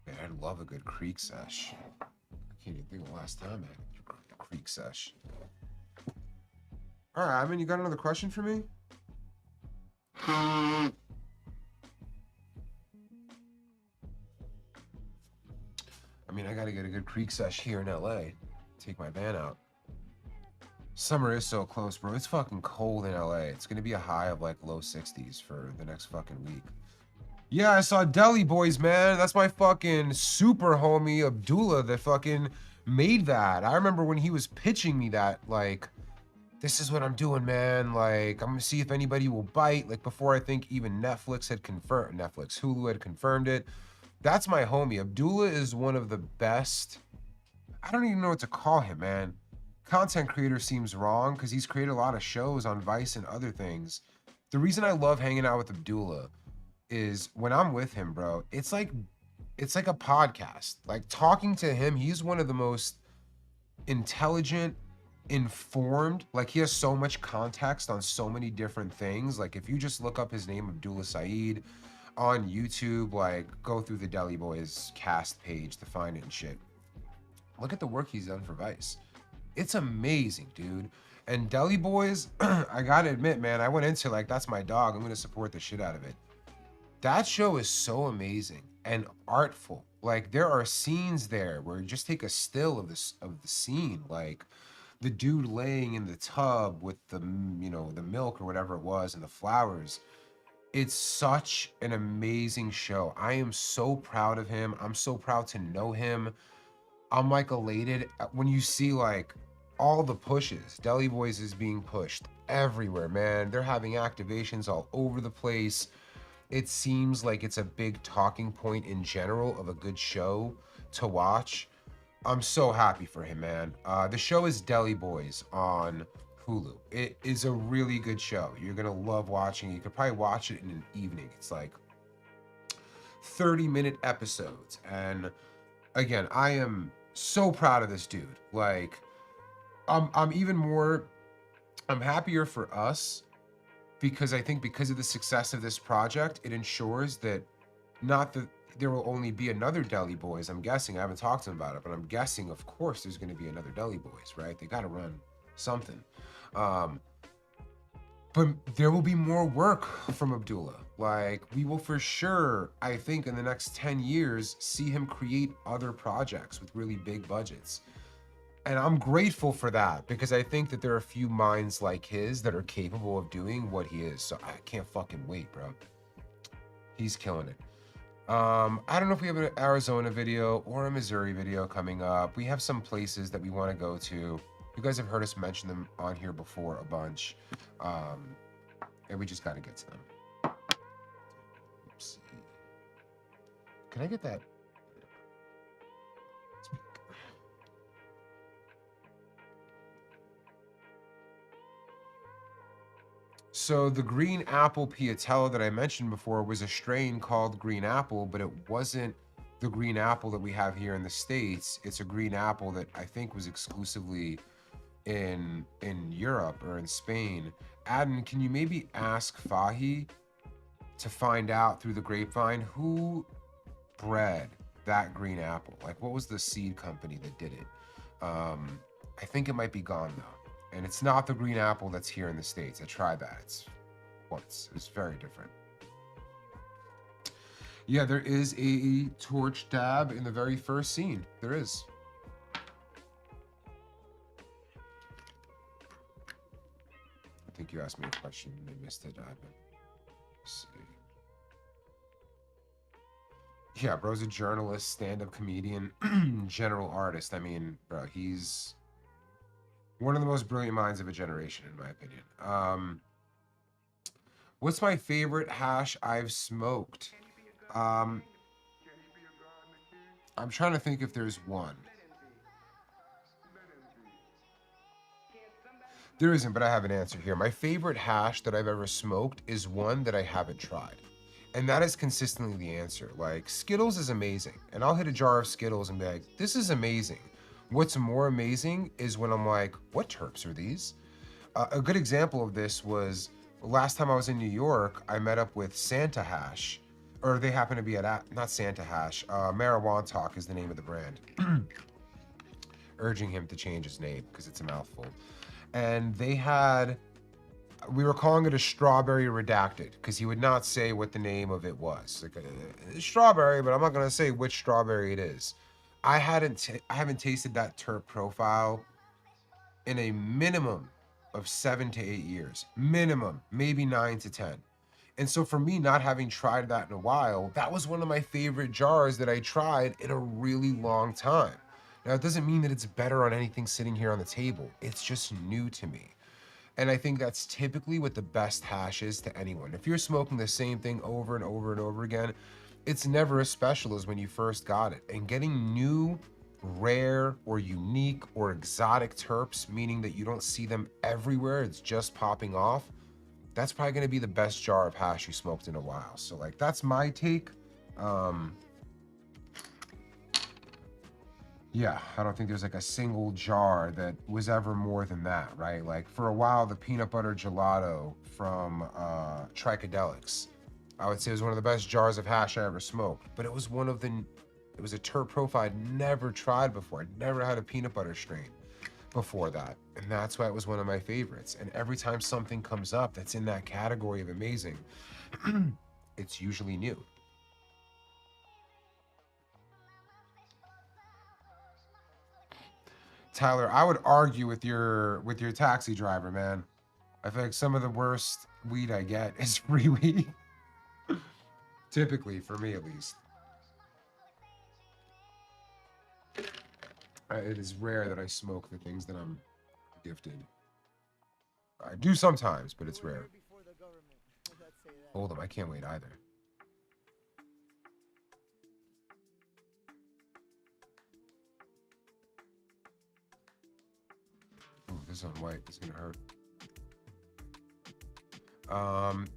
Man, I love a good creek sesh. I can't even think of the last time I had a creek sesh. All right, Ivan, you got another question for me? I mean, I gotta get a good creek sesh here in LA. Take my van out. Summer is so close, bro. It's fucking cold in LA. It's gonna be a high of like low 60s for the next fucking week. Yeah, I saw Deli Boys, man. That's my fucking super homie Abdullah that fucking made that. I remember when he was pitching me that, like, this is what I'm doing, man. Like, I'm gonna see if anybody will bite. Like, before I think even Hulu had confirmed it. That's my homie. Abdullah is one of the best. I don't even know what to call him, man. Content creator seems wrong because he's created a lot of shows on Vice and other things. The reason I love hanging out with Abdullah is when I'm with him, bro, it's like a podcast. Like, talking to him, he's one of the most intelligent, informed, like, he has so much context on so many different things. Like, if you just look up his name, Abdullah Saeed, on YouTube, like, go through the Deli Boys cast page to find it and shit. Look at the work he's done for Vice. It's amazing, dude. And Deli Boys, I gotta admit, man, I went into, like, that's my dog. I'm gonna support the shit out of it. That show is so amazing and artful. Like, there are scenes there where you just take a still of the scene, like the dude laying in the tub with the, you know, the milk or whatever it was and the flowers. It's such an amazing show. I am so proud of him. I'm so proud to know him. I'm like elated when you see like all the pushes. Deli Boys is being pushed everywhere, man. They're having activations all over the place. It seems like it's a big talking point in general of a good show to watch. I'm so happy for him, man. The show is Deli Boys on Hulu. It is a really good show. You're gonna love watching it. You could probably watch it in an evening. It's like 30-minute episodes. And again, I am so proud of this dude. Like, I'm happier for us because I think because of the success of this project, it ensures that not that there will only be another Deli Boys. I'm guessing, I haven't talked to him about it, but I'm guessing, of course, there's going to be another Deli Boys, right? They got to run something. But there will be more work from Abdullah. Like, we will for sure, I think, in the next 10 years, see him create other projects with really big budgets. And I'm grateful for that because I think that there are a few minds like his that are capable of doing what he is. So I can't fucking wait, bro. He's killing it. I don't know if we have an Arizona video or a Missouri video coming up. We have some places that we want to go to. You guys have heard us mention them on here before a bunch. And we just got to get to them. Let's see. Can I get that? So the green apple piatella that I mentioned before was a strain called green apple, but it wasn't the green apple that we have here in the States. It's a green apple that I think was exclusively in Europe or in Spain. Adnan, can you maybe ask Fahi to find out through the grapevine who bred that green apple? Like, what was the seed company that did it? I think it might be gone though. And it's not the green apple that's here in the States. I tried that. It's very different. Yeah, there is a torch dab in the very first scene. There is. I think you asked me a question and I missed it. Let's see. Yeah, bro's a journalist, stand-up comedian, general artist. I mean, bro, he's one of the most brilliant minds of a generation, in my opinion. What's my favorite hash I've smoked? I'm trying to think if there's one. There isn't, but I have an answer here. My favorite hash that I've ever smoked is one that I haven't tried. And that is consistently the answer. Like, Skittles is amazing. And I'll hit a jar of Skittles and be like, this is amazing. What's more amazing is when I'm like, what terps are these? A good example of this was last time I was in New York, I met up with Santa Hash, or they happen to be at, not Santa Hash, Marijuana Talk is the name of the brand. Urging him to change his name because it's a mouthful. And they had, we were calling it a strawberry redacted because he would not say what the name of it was. Like a strawberry, but I'm not gonna say which strawberry it is. I haven't tasted that terp profile in a minimum of 7 to 8 years, minimum, maybe 9 to 10. And so for me, not having tried that in a while, that was one of my favorite jars that I tried in a really long time. Now, it doesn't mean that it's better on anything sitting here on the table. It's just new to me. And I think that's typically what the best hash is to anyone. If you're smoking the same thing over and over and over again, it's never as special as when you first got it. And getting new, rare, or unique, or exotic terps, meaning that you don't see them everywhere, it's just popping off, that's probably gonna be the best jar of hash you smoked in a while. So like, that's my take. Yeah, I don't think there's like a single jar that was ever more than that, right? Like for a while, the peanut butter gelato from Tricadelics, I would say was one of the best jars of hash I ever smoked. But it was it was a terp profile I'd never tried before. I'd never had a peanut butter strain before that. And that's why it was one of my favorites. And every time something comes up that's in that category of amazing, it's usually new. Tyler, I would argue with your taxi driver, man. I feel like some of the worst weed I get is free weed. Typically, for me at least. It is rare that I smoke the things that I'm gifted. I do sometimes, but it's rare. Hold on, I can't wait either. Oh, this is on white. It's gonna hurt.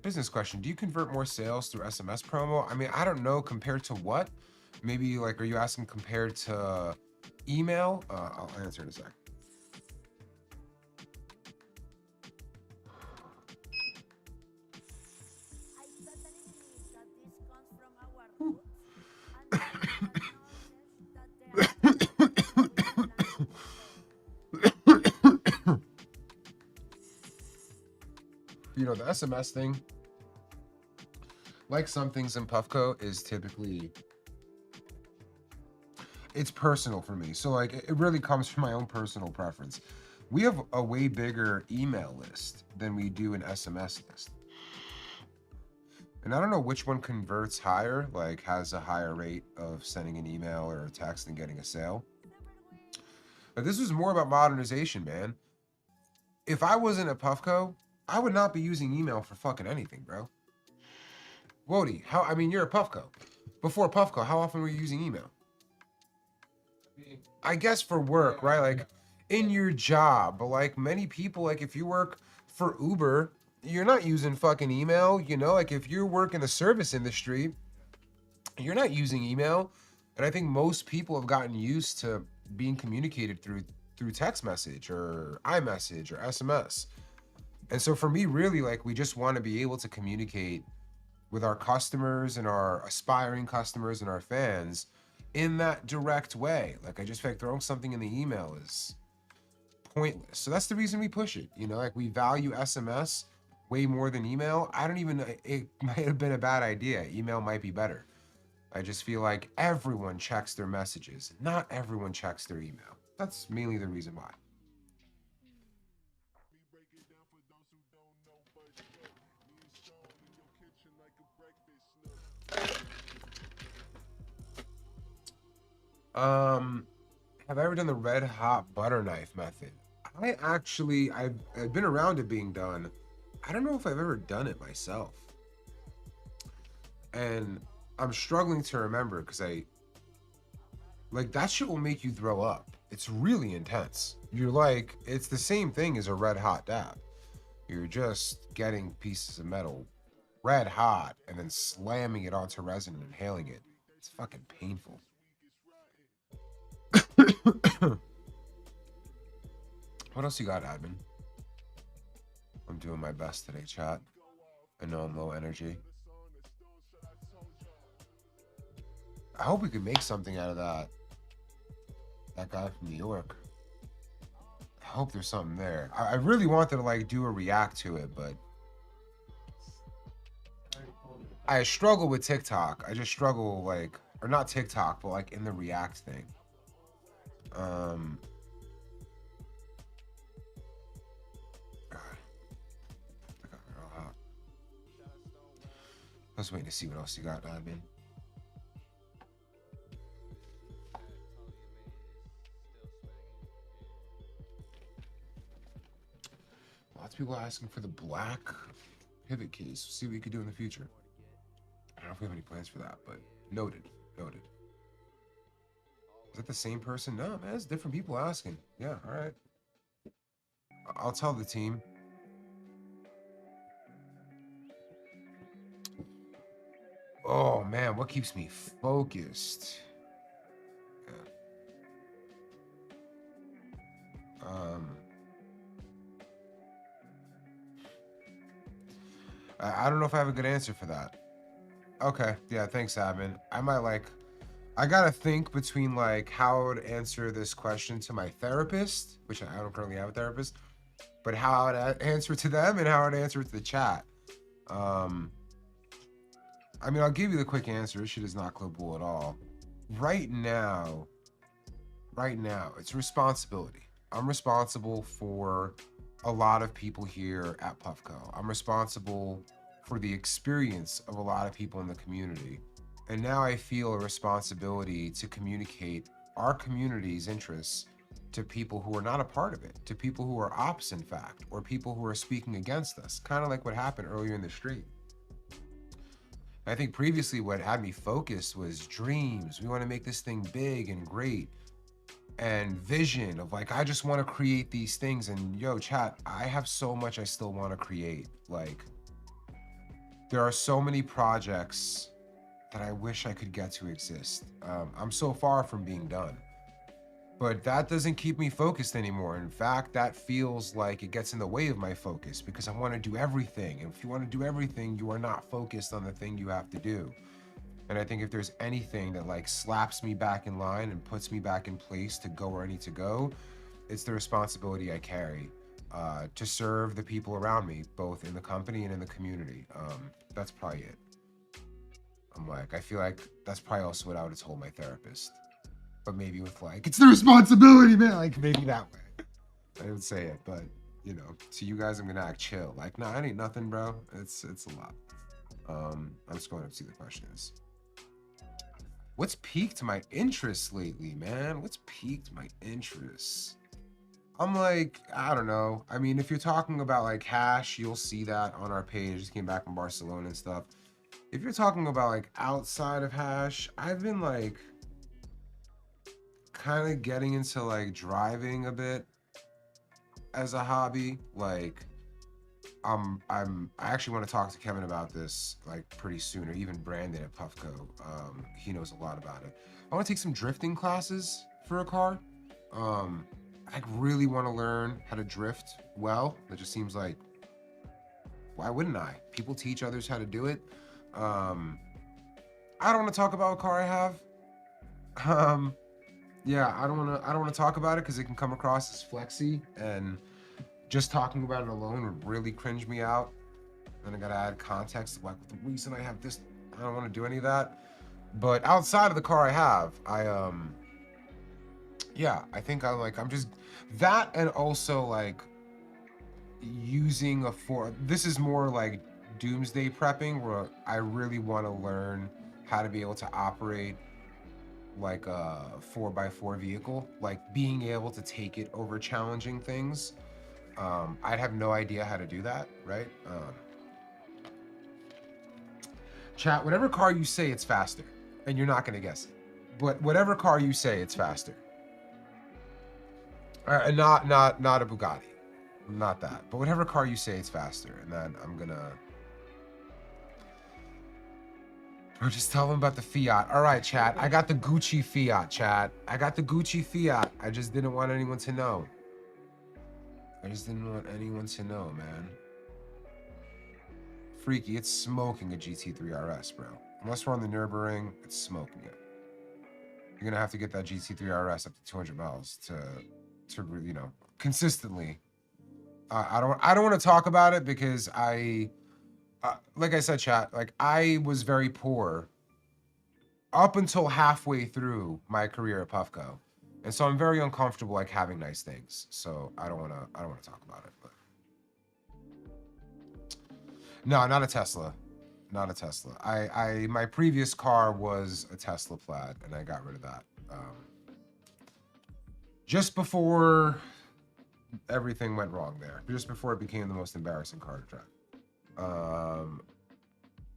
Business question. Do you convert more sales through SMS promo? I mean, I don't know compared to what. Maybe like, are you asking compared to email? I'll answer in a sec. You know, the SMS thing, like some things in Puffco, is typically, it's personal for me. So like, it really comes from my own personal preference. We have a way bigger email list than we do an SMS list. And I don't know which one converts higher, like has a higher rate of sending an email or a text and getting a sale. But this was more about modernization, man. If I wasn't at Puffco, I would not be using email for fucking anything, bro. Wody, I mean, you're a Puffco. Before Puffco, how often were you using email? I guess for work, right? Like in your job, but like many people, like if you work for Uber, you're not using fucking email, you know? Like if you work in the service industry, you're not using email. And I think most people have gotten used to being communicated through text message or iMessage or SMS. And so for me, really, like, we just want to be able to communicate with our customers and our aspiring customers and our fans in that direct way. Like, I just feel like throwing something in the email is pointless. So that's the reason we push it. You know, like, we value SMS way more than email. It might have been a bad idea. Email might be better. I just feel like everyone checks their messages. Not everyone checks their email. That's mainly the reason why. Have I ever done the red hot butter knife method? I've been around it being done. I don't know if I've ever done it myself. And I'm struggling to remember because that shit will make you throw up. It's really intense. You're like, it's the same thing as a red hot dab. You're just getting pieces of metal red hot and then slamming it onto resin and inhaling it. It's fucking painful. What else you got, admin? I'm doing my best today, chat. I know I'm low energy. I hope we could make something out of that guy from New York. I hope there's something there. I really wanted to like do a react to it, but I struggle with TikTok. I just struggle like, or not TikTok, but like in the react thing. God. I got real hot. I was waiting to see what else you got, admin. Lots of people are asking for the black pivot case. See what we could do in the future. I don't know if we have any plans for that, but noted. Noted. Is it the same person? No, man, it's different people asking. Yeah, all right. I'll tell the team. Oh man, what keeps me focused? I don't know if I have a good answer for that. Okay, yeah, thanks, admin. I gotta think between like how I would answer this question to my therapist, which I don't currently have a therapist, but how I'd answer to them and how I'd answer to the chat. I mean, I'll give you the quick answer. This shit is not clippable at all. Right now, it's responsibility. I'm responsible for a lot of people here at Puffco. I'm responsible for the experience of a lot of people in the community. And now I feel a responsibility to communicate our community's interests to people who are not a part of it, to people who are ops, in fact, or people who are speaking against us, kind of like what happened earlier in the stream. I think previously what had me focused was dreams. We want to make this thing big and great. And vision of like, I just want to create these things. And yo, chat, I have so much I still want to create. Like, there are so many projects that I wish I could get to exist. I'm so far from being done. But that doesn't keep me focused anymore. In fact, that feels like it gets in the way of my focus because I want to do everything. And if you want to do everything, you are not focused on the thing you have to do. And I think if there's anything that like slaps me back in line and puts me back in place to go where I need to go, it's the responsibility I carry to serve the people around me, both in the company and in the community. That's probably it. I feel like that's probably also what I would have told my therapist. But maybe with like, it's the responsibility, man. Like maybe that way. I would say it, but you know, to you guys, I'm gonna act chill. Like, nah, it ain't nothing, bro. It's a lot. I'm just going up to see the question is. What's piqued my interest lately, man? What's piqued my interest? I'm like, I don't know. I mean, if you're talking about like hash, you'll see that on our page. Just came back from Barcelona and stuff. If you're talking about like outside of hash, I've been like kind of getting into like driving a bit as a hobby. Like I actually want to talk to Kevin about this like pretty soon, or even Brandon at Puffco. He knows a lot about it. I want to take some drifting classes for a car. I really want to learn how to drift well. It just seems like, why wouldn't I? People teach others how to do it. I don't want to talk about what car I have. Yeah, I don't want to talk about it because it can come across as flexy, and just talking about it alone would really cringe me out. Then I gotta add context, like the reason I have this. I don't want to do any of that. But outside of the car I have, yeah, I think I'm just that, and also like using this is more like doomsday prepping, where I really want to learn how to be able to operate like a 4x4 vehicle, like being able to take it over challenging things. I'd have no idea how to do that, right? Chat, whatever car you say, it's faster, and you're not gonna guess it. But whatever car you say, it's faster. Not a Bugatti. Not that. But whatever car you say, it's faster. And then I'm gonna... Or just tell them about the Fiat. All right, chat. I got the Gucci Fiat, chat. I got the Gucci Fiat. I just didn't want anyone to know. I just didn't want anyone to know, man. Freaky, it's smoking a GT3 RS, bro. Unless we're on the Nürburgring, it's smoking it. You're gonna have to get that GT3 RS up to 200 miles to you know, consistently. I don't want to talk about it because like I said, chat, like I was very poor up until halfway through my career at Puffco, and so I'm very uncomfortable like having nice things. So I don't want to talk about it. But no, not a Tesla, not a Tesla. My previous car was a Tesla Plaid, and I got rid of that just before everything went wrong there. Just before it became the most embarrassing car to drive.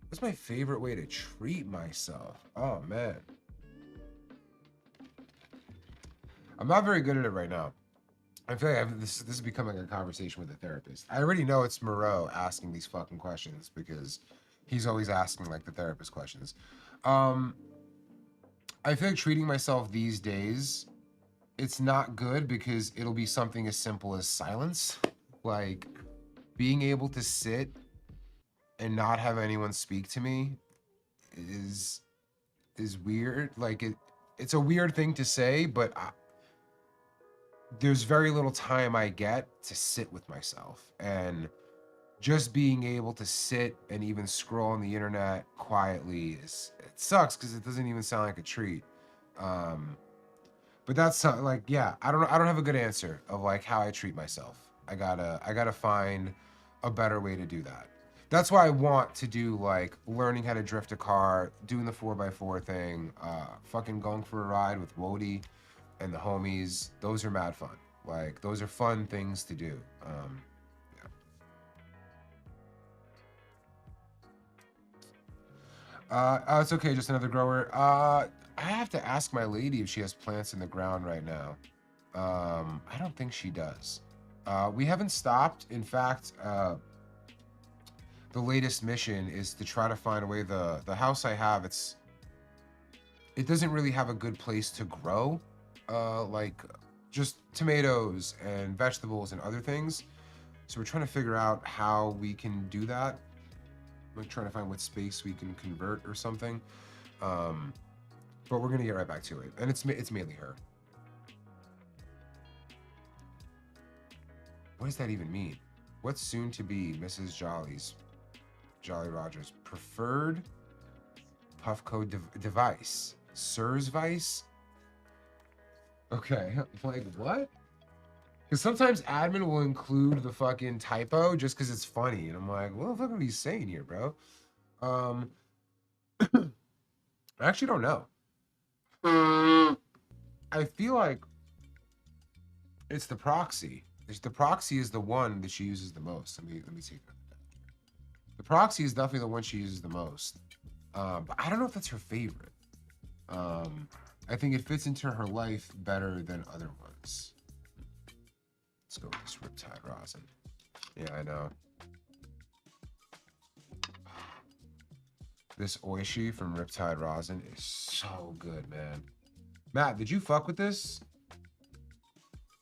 What's my favorite way to treat myself? Oh, man. I'm not very good at it right now. I feel like this is becoming a conversation with a therapist. I already know it's Moreau asking these fucking questions because he's always asking, like, the therapist questions. I feel like treating myself these days, it's not good because it'll be something as simple as silence. Like, being able to sit and not have anyone speak to me is weird. Like it's a weird thing to say, but there's very little time I get to sit with myself, and just being able to sit and even scroll on the internet quietly it sucks because it doesn't even sound like a treat. But that's like, yeah, I don't have a good answer of like how I treat myself. I gotta find a better way to do that. That's why I want to do like learning how to drift a car, doing the 4x4 thing, fucking going for a ride with Wody and the homies. Those are mad fun. Like those are fun things to do. Yeah. It's okay, just another grower. I have to ask my lady if she has plants in the ground right now. I don't think she does. We haven't stopped. In fact, the latest mission is to try to find a way. The house I have, it doesn't really have a good place to grow, like just tomatoes and vegetables and other things. So we're trying to figure out how we can do that. Like trying to find what space we can convert or something. But we're gonna get right back to it, and it's mainly her. What does that even mean? What's soon to be Mrs. Jolly Rogers preferred Puffco device? Sir's Vice? Okay, like what? Because sometimes admin will include the fucking typo just because it's funny, and I'm like, what the fuck are you saying here, bro? I actually don't know. I feel like it's the proxy. The proxy is the one that she uses the most. Let me take that. The proxy is definitely the one she uses the most. But I don't know if that's her favorite. I think it fits into her life better than other ones. Let's go with this Riptide Rosin. Yeah, I know. This Oishi from Riptide Rosin is so good, man. Matt, did you fuck with this?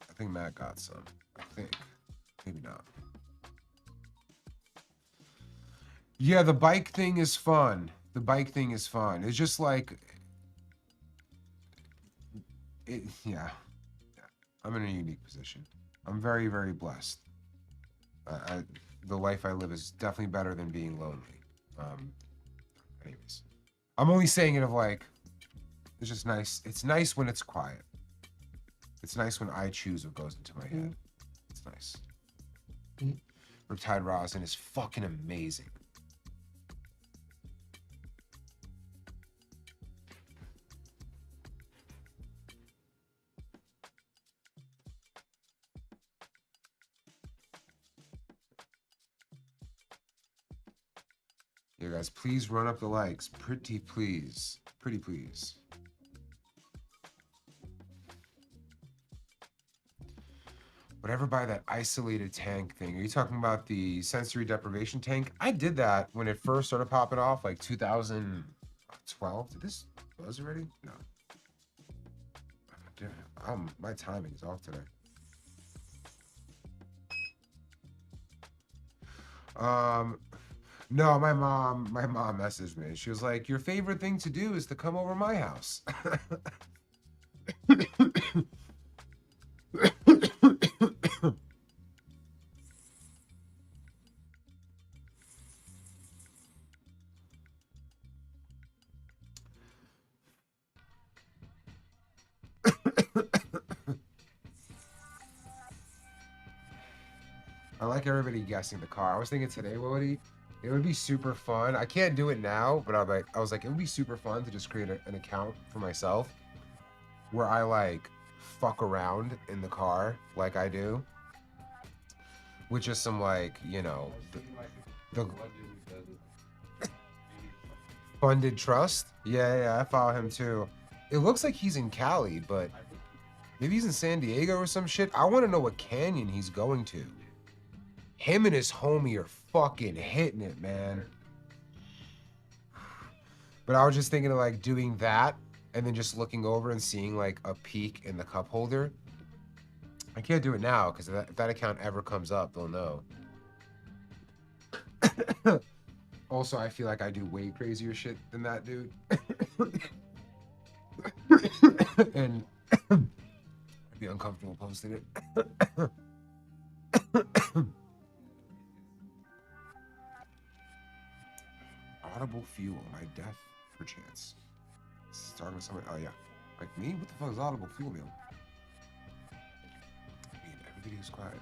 I think Matt got some. I think. Maybe not. Yeah, the bike thing is fun. The bike thing is fun. It's just like... Yeah. I'm in a unique position. I'm very, very blessed. The life I live is definitely better than being lonely. Anyways. I'm only saying it of like... It's just nice. It's nice when it's quiet. It's nice when I choose what goes into my head. It's nice. Riptide Rosin is fucking amazing. Yeah, guys, please run up the likes. Pretty please. Pretty please. Would ever buy that isolated tank thing? Are you talking about the sensory deprivation tank? I did that when it first started popping off, like 2012. Did this buzz already? No. Dude, my timing is off today. No, my mom messaged me. She was like, "Your favorite thing to do is to come over my house." I like everybody guessing the car. I was thinking today, Woody, it would be super fun. I can't do it now, but I was like, it would be super fun to just create an account for myself where I like fuck around in the car like I do, with just some like, you know, the funded trust. Yeah, I follow him too. It looks like he's in Cali, but maybe he's in San Diego or some shit. I want to know what canyon he's going to. Him and his homie are fucking hitting it, man. But I was just thinking of like doing that and then just looking over and seeing like a peek in the cup holder. I can't do it now because if that account ever comes up, they'll know. Also, I feel like I do way crazier shit than that dude. And I'd be uncomfortable posting it. Audible fuel, my death perchance. Starting with somebody. Oh yeah, like me. What the fuck is audible fuel meal? I mean, everybody is quiet.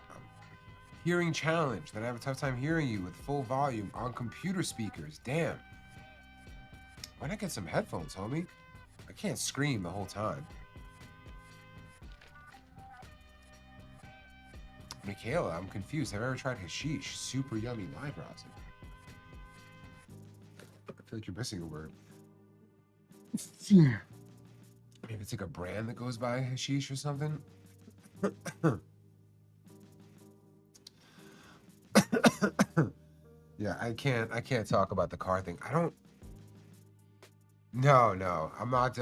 Hearing challenge. Then I have a tough time hearing you with full volume on computer speakers. Damn. Why not get some headphones, homie? I can't scream the whole time. Michaela, I'm confused. Have you ever tried hashish? Super yummy live rosin. I feel like you're missing a word. Maybe it's like a brand that goes by hashish or something. Yeah, I can't talk about the car thing. I don't. No, I'm not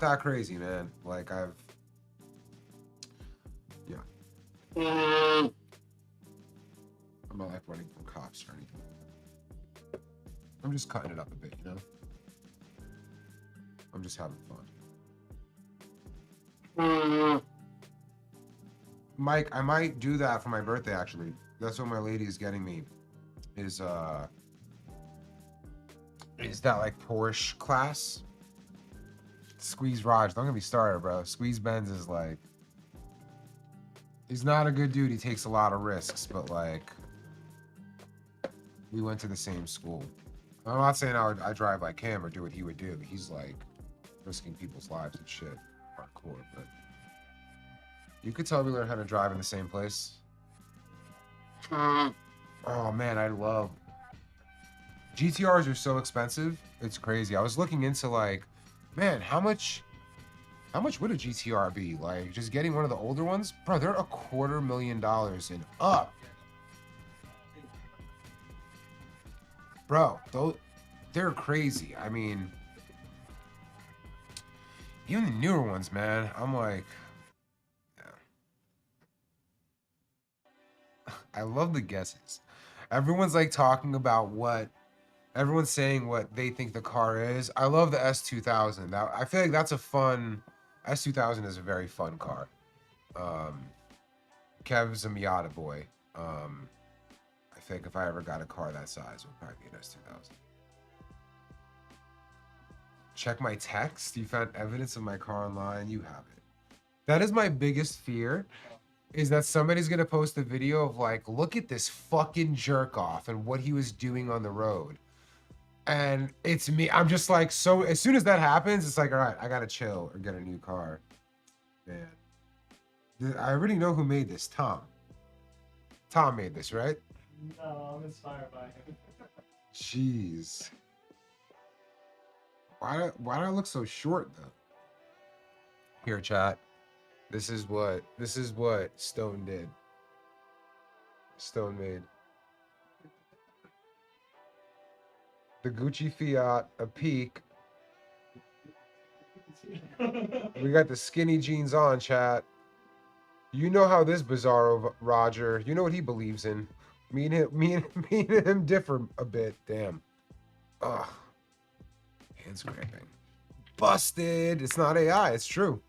that crazy, man. Like yeah. I'm not like running from cops or anything. I'm just cutting it up a bit, you know? I'm just having fun. Mike, I might do that for my birthday, actually. That's what my lady is getting me. Is that like Porsche class? Squeeze Raj, don't get me started, bro. Squeeze Benz is like, he's not a good dude. He takes a lot of risks, but like, we went to the same school. I'm not saying I drive like him or do what he would do. He's like risking people's lives and shit, hardcore. But you could tell we learned how to drive in the same place. Oh man, I love GTRs are so expensive. It's crazy. I was looking into like, man, how much would a GTR be? Like just getting one of the older ones, bro. They're $250,000 and up. Bro, they're crazy. I mean, even the newer ones, man. I'm like, yeah. I love the guesses. Everyone's like talking about everyone's saying what they think the car is. I love the S2000. I feel like that's a fun. S2000 is a very fun car. Kev's a Miata boy. I think if I ever got a car that size, it would probably be an S2000. Check my text. You found evidence of my car online. You have it. That is my biggest fear, is that somebody's going to post a video of like, look at this fucking jerk off and what he was doing on the road. And it's me. I'm just like, so as soon as that happens, it's like, all right, I got to chill or get a new car. Man. I already know who made this. Tom. Tom made this, right? No, I'm inspired by him. Jeez. Why do I look so short though? Here, chat. This is what Stone did. Stone made. The Gucci Fiat, a peak. We got the skinny jeans on, chat. You know how this Bizarro Roger, you know what he believes in. Me and him, me and him differ a bit. Damn. Ugh. Hands cramping. Busted. It's not AI. It's true.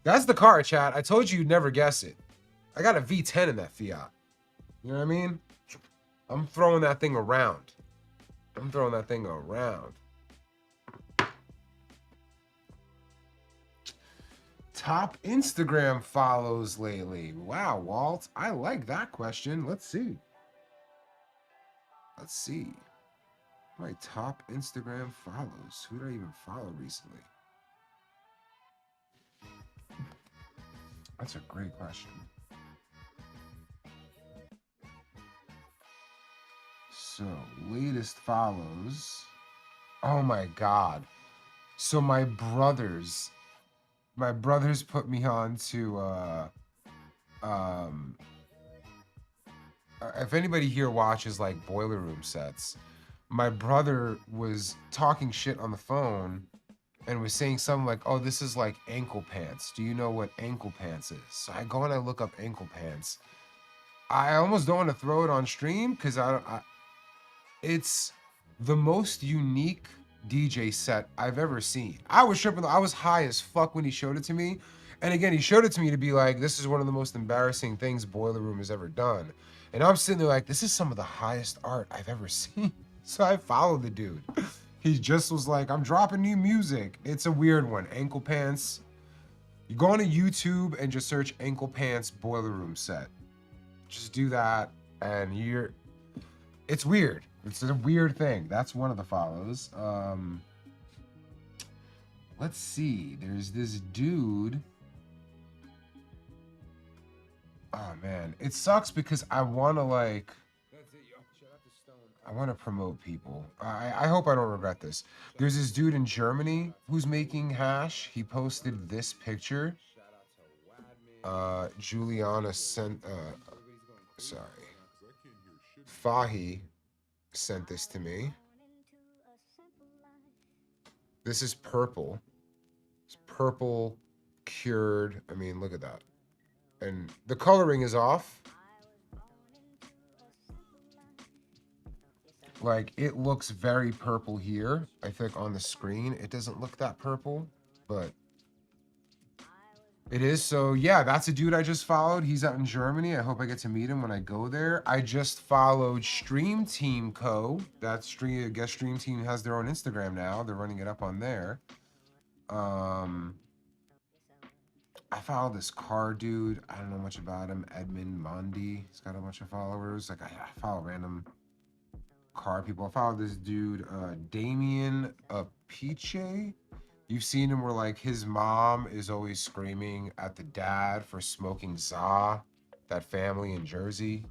That's the car, chat. I told you you'd never guess it. I got a V10 in that Fiat. You know what I mean? I'm throwing that thing around. I'm throwing that thing around. Top Instagram follows lately. Wow, Walt. I like that question. Let's see. Let's see. My top Instagram follows. Who did I even follow recently? That's a great question. So, latest follows. Oh my God. So my brothers put me on to if anybody here watches like Boiler Room sets, my brother was talking shit on the phone and was saying something like, oh, this is like ankle pants. Do you know what ankle pants is? So I go and I look up ankle pants. I almost don't want to throw it on stream because it's the most unique DJ set I've ever seen. I was tripping. I was high as fuck when he showed it to me. And again, he showed it to me to be like, this is one of the most embarrassing things Boiler Room has ever done. And I'm sitting there like, this is some of the highest art I've ever seen. So I followed the dude. He just was like, I'm dropping new music. It's a weird one. Ankle pants. You go on to YouTube and just search ankle pants Boiler Room set. Just do that and it's weird. It's a weird thing. That's one of the follows. Let's see. There's this dude. Oh man, it sucks because I want to I want to promote people. I hope I don't regret this. There's this dude in Germany who's making hash. He posted this picture. Juliana sent, Fahi sent this to me. This is purple. It's purple cured. I mean, look at that. And the coloring is off. Like, it looks very purple here. I think on the screen, it doesn't look that purple, but it is. So yeah, that's a dude I just followed. He's out in Germany. I hope I get to meet him when I go there. I just followed Stream Team Co. That I guess Stream Team has their own Instagram now. They're running it up on there. I followed this car dude. I don't know much about him. Edmund Mondi. He's got a bunch of followers. Like I follow random car people. I followed this dude, Damien Apiche. You've seen him where like his mom is always screaming at the dad for smoking za. That family in Jersey.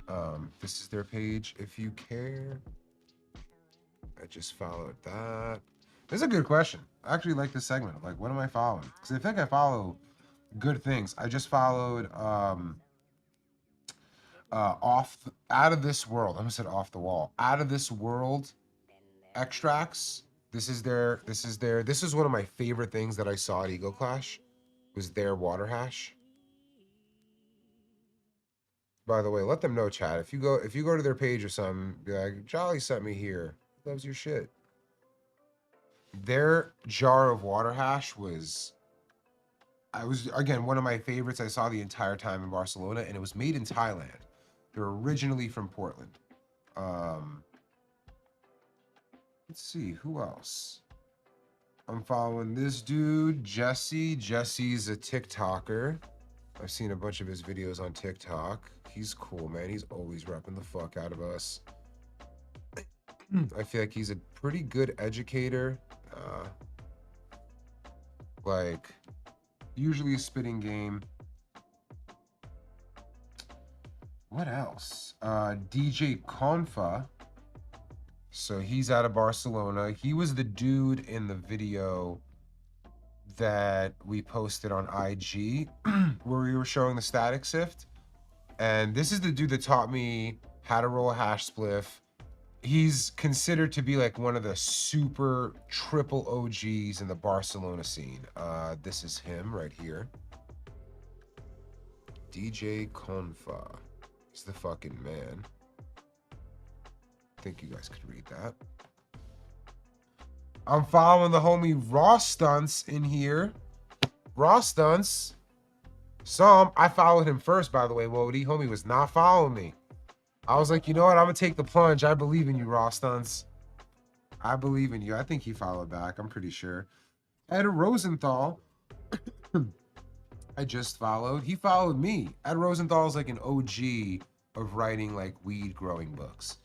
This is their page if you care. I just followed that. This is a good question. I actually like this segment of like, what am I following? Because I think I follow good things. I just followed Out of This World. I almost said Off the Wall. Out of This World extracts. This is one of my favorite things that I saw at Ego Clash, was their water hash. By the way, let them know, chat. If you go to their page or something, be like, Jolly sent me here. He loves your shit. Their jar of water hash was again one of my favorites. I saw the entire time in Barcelona, and it was made in Thailand. They're originally from Portland. Let's see, who else? I'm following this dude, Jesse. Jesse's a TikToker. I've seen a bunch of his videos on TikTok. He's cool, man. He's always repping the fuck out of us. I feel like he's a pretty good educator. Like, usually a spitting game. What else? DJ Confa. So he's out of Barcelona. He was the dude in the video that we posted on IG where we were showing the static sift. And this is the dude that taught me how to roll a hash spliff. He's considered to be like one of the super triple OGs in the Barcelona scene. This is him right here. DJ Confa. He's the fucking man. I think you guys could read that. I'm following the homie Raw Stunts in here. Raw Stunts. I followed him first, by the way. Wody, homie was not following me. I was like, you know what? I'm gonna take the plunge. I believe in you, Raw Stunts. I believe in you. I think he followed back. I'm pretty sure. Ed Rosenthal. I just followed. He followed me. Ed Rosenthal is like an OG of writing like weed growing books.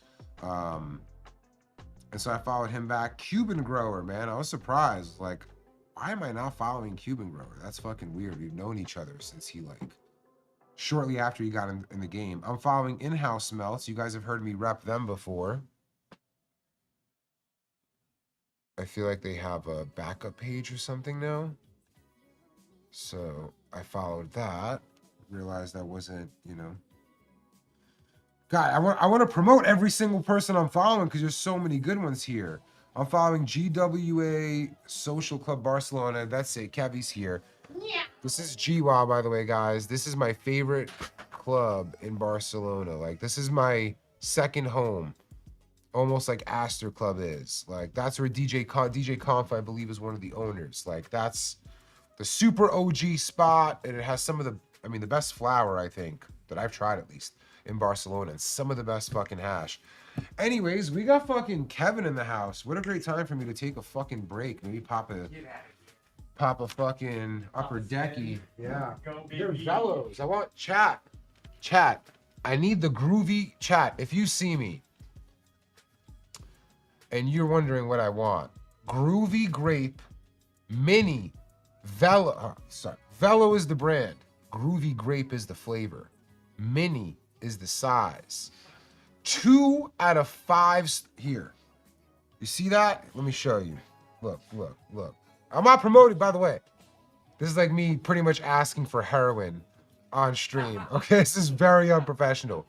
And so I followed him back. Cuban Grower, man. I was surprised. Like, why am I not following Cuban Grower? That's fucking weird. We've known each other since he like shortly after he got in the game. I'm following In-House Melts. You guys have heard me rep them before. I feel like they have a backup page or something now. So I followed that. Realized I wasn't, you know. God, I want to promote every single person I'm following because there's so many good ones here. I'm following GWA Social Club Barcelona. That's it. Kevy's here. Yeah. This is GWA, by the way, guys. This is my favorite club in Barcelona. Like, this is my second home. Almost like Astor Club is. Like, that's where DJ Conf, I believe, is one of the owners. Like, that's the super OG spot. And it has some of the, I mean, the best flower, I think, that I've tried at least in Barcelona. And some of the best fucking hash. Anyways, we got fucking Kevin in the house. What a great time for me to take a fucking break. Maybe pop a fucking upper decky. Yeah. They're Velos. I want chat. Chat. I need the groovy chat. If you see me and you're wondering what I want, groovy grape mini Velo. Velo is the brand. Groovy grape is the flavor. Mini is the size. 2 out of 5 here. You see that? Let me show you. Look, look, look. I'm not promoted, by the way. This is like me pretty much asking for heroin on stream. Okay, this is very unprofessional.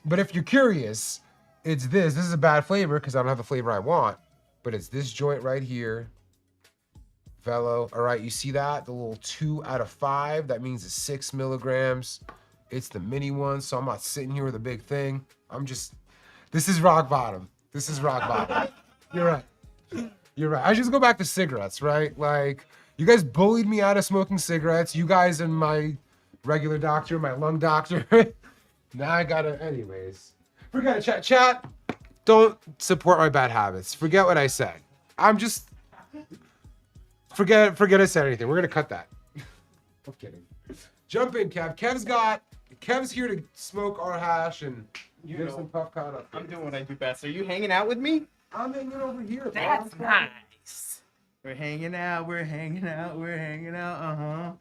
But if you're curious, it's this. This is a bad flavor because I don't have the flavor I want. But it's this joint right here. Velo. All right, you see that? The little 2 out of 5. That means it's 6 milligrams. It's the mini one, so I'm not sitting here with a big thing. I'm just, this is rock bottom. This is rock bottom. You're right. You're right. I just go back to cigarettes, right? Like, you guys bullied me out of smoking cigarettes. You guys and my regular doctor, my lung doctor. Now I gotta, anyways. Forget it, chat. Chat, don't support my bad habits. Forget what I said. I'm just, forget I said anything. We're gonna cut that. I'm kidding. Jump in, Kev. Kev's here to smoke our hash and give some puff con up. I'm doing what I do best. Are you hanging out with me? I'm hanging over here. That's nice. We're hanging out. Uh-huh.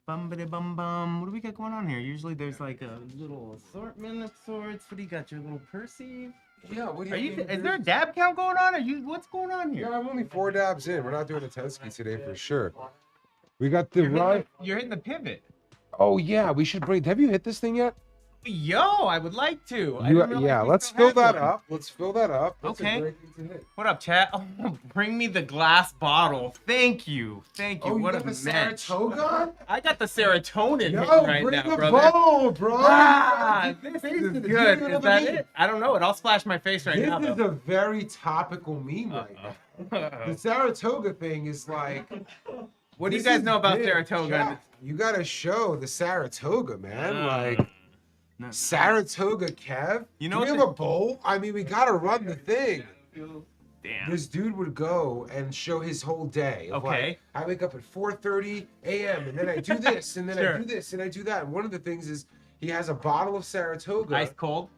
Bum bum. What do we got going on here? Usually there's like a little assortment of sorts. What do you got? Your little Percy? Yeah, what do you mean? Is there a dab count going on? What's going on here? Yeah, I'm only 4 dabs in. We're not doing a Tensky today for sure. We got the right. You're hitting the pivot. Oh yeah, we should bring. Have you hit this thing yet? Yo, I would like to. Yeah, let's fill that up. Let's fill that up. That's okay. A great thing to hit. What up, chat? Oh, bring me the glass bottle. Thank you. Oh, what you a got the man. Saratoga? I got the serotonin Yo, hitting right bring now, the brother. bowl, bro. This is good. Is that it? I don't know. It all splashed my face right now. This is a very topical meme right now. The Saratoga thing is like. What do you guys know about Saratoga? Chat. You gotta show the Saratoga, man. Like Saratoga, Kev. You know, we have a bowl. I mean, we gotta run the thing. Damn. This dude would go and show his whole day. Of like, I wake up at 4:30 a.m. and then I do this and then I do this and I do that. And one of the things is he has a bottle of Saratoga. Ice cold.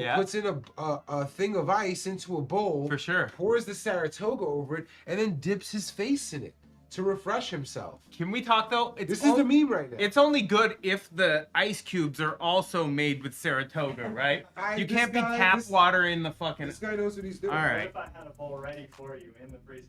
Yeah. Puts in a thing of ice into a bowl. For sure. Pours the Saratoga over it and then dips his face in it to refresh himself. Can we talk though? This is the meme right now. It's only good if the ice cubes are also made with Saratoga, right? You can't be tap water in the fucking. This guy knows what he's doing. All right. What if I had a bowl ready for you in the freezer?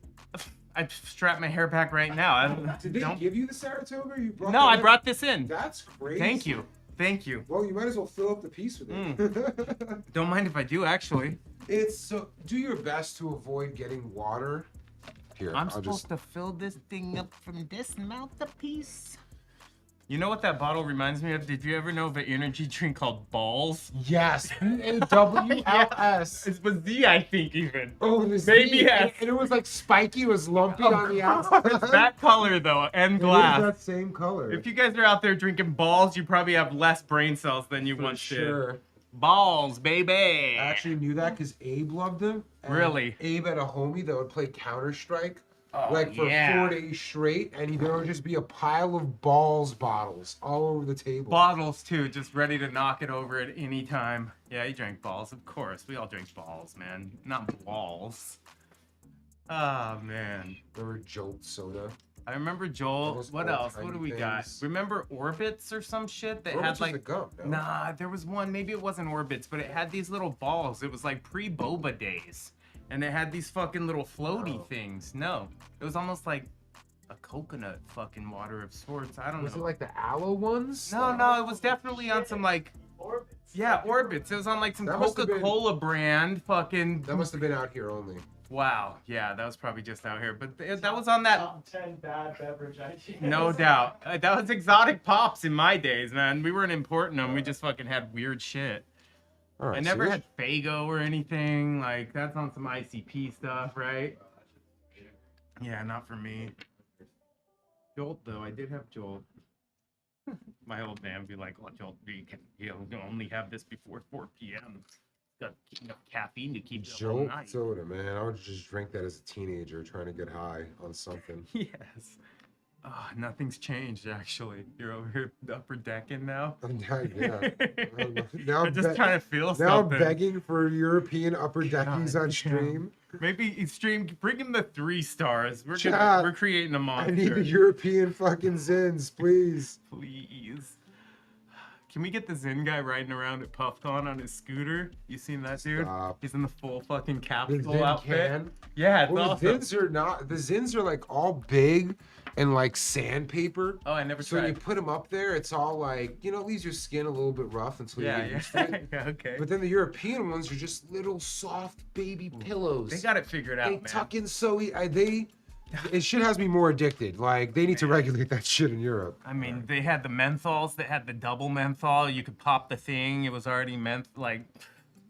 I'd strap my hair back right now. Did they give you the Saratoga? Or you brought I brought this in. That's crazy. Thank you. Thank you. Well, you might as well fill up the piece with it. Don't mind if I do, actually. It's so. Do your best to avoid getting water. Here, I'm I'll supposed to fill this thing up from this mouthpiece. You know what that bottle reminds me of? Did you ever know of an energy drink called Balls? Yes, BAWLS. It was Z, I think, even. Oh, it was Maybe neat. yes. And it was like spiky, it was lumpy on the outside. It's that color though, and It is glass. that same color. If you guys are out there drinking Balls, you probably have less brain cells than you once sure. did. Balls, baby. I actually knew that because Abe loved them. And Really? Abe had a homie that would play Counter-Strike. Oh, Like for yeah. 4 days straight, and there would just be a pile of balls bottles all over the table. Bottles too, just ready to knock it over at any time. Yeah, he drank Balls, of course. We all drink Balls, man. Not balls. Ah, man. Remember Jolt soda? I remember Joel. Those What old else? What tiny do we got? things. Remember Orbits or some shit that Orbits had was like a gum, no? Nah, there was one. Maybe it wasn't Orbits, but it had these little balls. It was like pre-boba days, and it had these fucking little floaty things. No, it was almost like a coconut fucking water of sorts. I don't Was know. it like the aloe ones? No, it was definitely on some like. Orbits. Yeah, Orbits. It was on like some That must have been- Coca-Cola brand fucking. That must have been out here only. Wow. Yeah, that was probably just out here, but that was on that. Top 10 bad beverage ideas. No doubt. That was exotic pops in my days, man. We weren't importing them. We just fucking had weird shit. All right, I never see? had Fago or anything. Like, that's on some ICP stuff, right? Yeah, not for me. Jolt, though. I did have Jolt. My old man would be like, oh, Jolt, you can only have this before 4 p.m. Got enough caffeine to keep you up all Jolt night. soda, man. I would just drink that as a teenager trying to get high on something. Yes. Oh, nothing's changed, actually. You're over here upper decking now. Yeah. Now I'm just trying to feel now something. begging for European upper deckies God on damn. stream. Maybe stream, bring him the 3 stars. Chat, We're creating a monster. I need the European fucking Zins, please. Please. Can we get the Zen guy riding around at PuffCon on his scooter? You seen that, dude? Stop. He's in the full fucking The capsule Zin outfit. can. Yeah, it's Well, awesome. the Zins are not. The Zins are like all big and like sandpaper. Oh, I never So you tried. put them up there, it's all like, it leaves your skin a little bit rough until you Yeah, get used to it. yeah. Okay. But then the European ones are just little soft baby pillows. They got it figured out, They man. tuck in so it shit has me more addicted. Like they need to regulate that shit in Europe. I mean, they had the menthols that had the double menthol. You could pop the thing. It was already like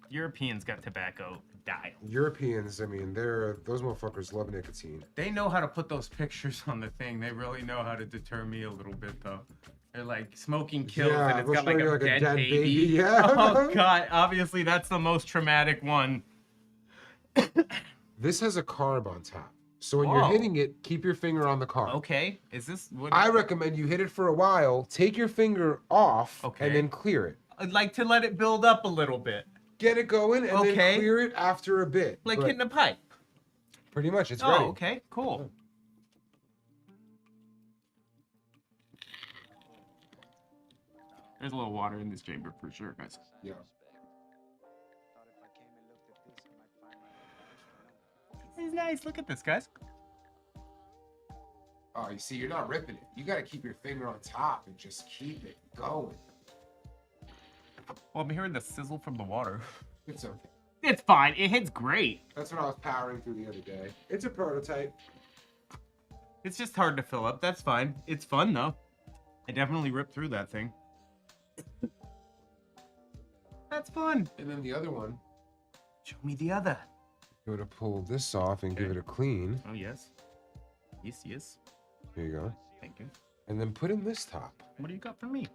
Europeans got tobacco dial. Europeans, I mean, those motherfuckers love nicotine. They know how to put those pictures on the thing. They really know how to deter me a little bit, though. They're like smoking kills, Yeah, and it's they'll got like show you a like a dead dead baby. baby, yeah. Oh god, obviously that's the most traumatic one. This has a carb on top. So when you're Whoa. hitting it, keep your finger on the carb. Okay, is this what? I recommend you hit it for a while, take your finger off, Okay. and then clear it. I'd like to let it build up a little bit, Get it going, and Okay. then clear it after a bit. like But hitting a pipe. pretty much, it's Oh, ready. okay, cool. There's a little water in this chamber for sure, guys. Yeah. This is nice. Look at this, guys. Oh, you see, you're not ripping it. You gotta keep your finger on top and just keep it going. Well, I'm hearing the sizzle from the water. It's okay. It's fine. It hits great. That's what I was powering through the other day. It's a prototype. It's just hard to fill up. That's fine. It's fun though. I definitely ripped through that thing. That's fun. And then the other one, Show me the other. you're gonna pull this off and give it a clean. Oh yes. Yes, yes. Here you go. Thank you. And then put in this top. What do you got for me?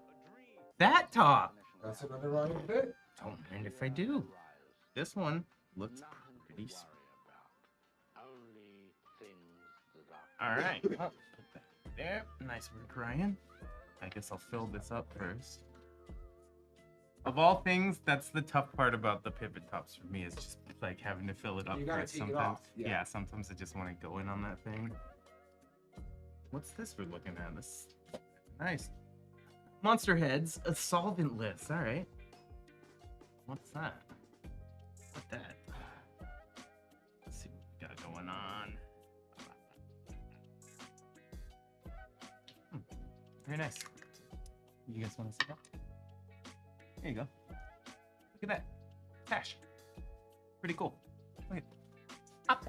That top. That's another Ryan fit. Don't mind if I do. This one looks pretty sweet. All right. Oh, put that there. Nice work, Ryan. I guess I'll fill this up first. Of all things, that's the tough part about the pivot tops for me is just like having to fill it up You gotta first take it sometimes. off, yeah. Yeah, sometimes I just want to go in on that thing. What's this we're looking at? This nice. Monster heads, a solventless. All right. What's that? What's that? Let's see what we got going on. Very nice. You guys want to see that? There you go. Look at that. Hash. Pretty cool. Look at up.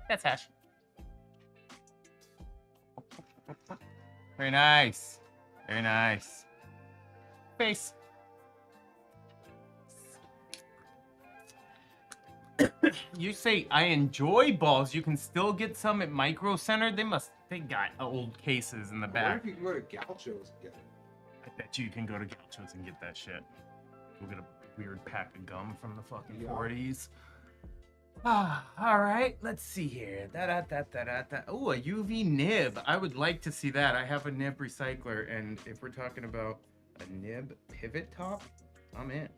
That's hash. Very nice. Very nice. Face. You say I enjoy balls. You can still get some at Micro Center. They got old cases in the What back. if you can go to Gaucho's and get it? I bet you can go to Gaucho's and get that shit. Go get a weird pack of gum from the fucking 40s. Ah, all right. Let's see here. Oh, a UV nib. I would like to see that. I have a nib recycler, and if we're talking about a nib pivot top, I'm in.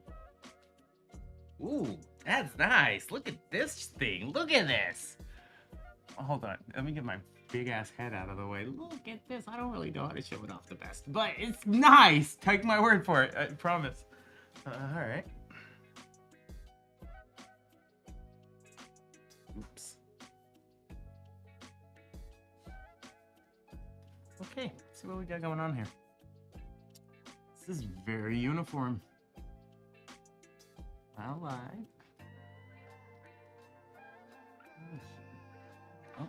Ooh, that's nice. Look at this thing. Look at this. Oh, hold on. Let me get my big ass head out of the way. Look at this. I don't really know how to show it off the best, but it's nice. Take my word for it. I promise. All right. Oops. Okay, let's see what we got going on here. This is very uniform. I like. Oh.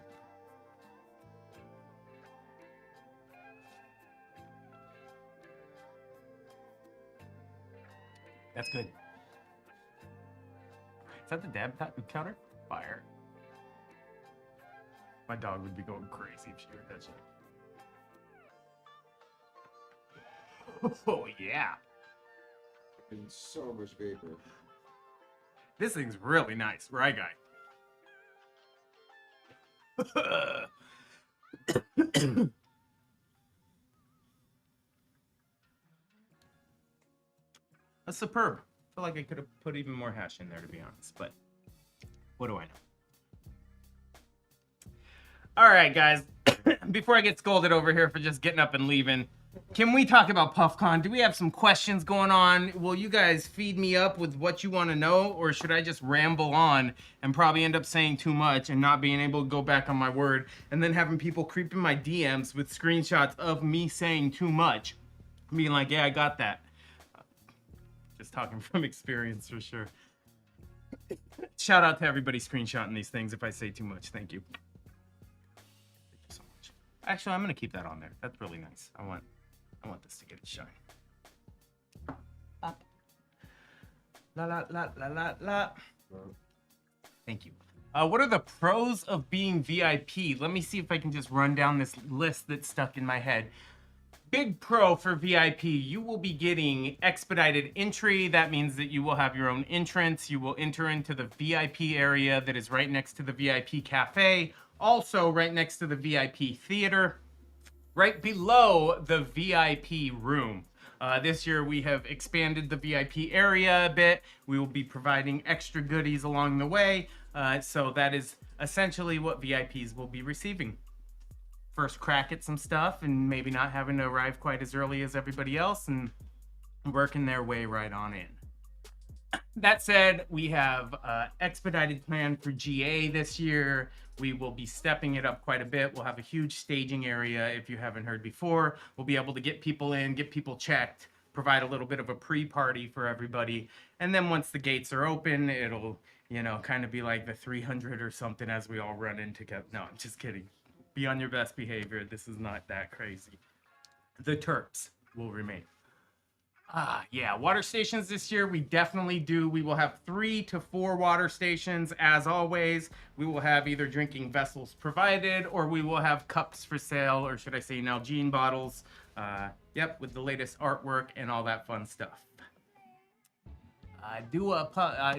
That's good. Is that the dab counter? Fire. My dog would be going crazy if she heard that shit. Oh, yeah. And so much vapor. This thing's really nice. Right, guy? That's superb. I feel like I could have put even more hash in there, to be honest, but what do I know? All right, guys. Before I get scolded over here for just getting up and leaving, can we talk about PuffCon? Do we have some questions going on? Will you guys feed me up with what you want to know, or should I just ramble on and probably end up saying too much and not being able to go back on my word, and then having people creep in my DMs with screenshots of me saying too much, being like, yeah, I got that. Just talking from experience for sure. Shout out to everybody screenshotting these things if I say too much. Thank you. Thank you so much. Actually, I'm gonna keep that on there. That's really nice. I want this to get its shine. Up. La la la la la la. Thank you. What are the pros of being VIP? Let me see if I can just run down this list that's stuck in my head. Big pro for VIP, you will be getting expedited entry. That means that you will have your own entrance. You will enter into the VIP area that is right next to the VIP cafe. Also right next to the VIP theater. Right below the VIP room. This year we have expanded the VIP area a bit. We will be providing extra goodies along the way. So that is essentially what VIPs will be receiving. First crack at some stuff and maybe not having to arrive quite as early as everybody else and working their way right on in. That said, we have expedited plan for GA this year. We will be stepping it up quite a bit. We'll have a huge staging area if you haven't heard before. We'll be able to get people in, get people checked, provide a little bit of a pre-party for everybody. And then once the gates are open, it'll, you know, kind of be like the 300 or something as we all run in together. No, I'm just kidding. Be on your best behavior. This is not that crazy. The Terps will remain. Yeah, water stations this year, we definitely do. We will have 3 to 4 water stations, as always. We will have either drinking vessels provided, or we will have cups for sale, or should I say Nalgene bottles. Yep, with the latest artwork and all that fun stuff.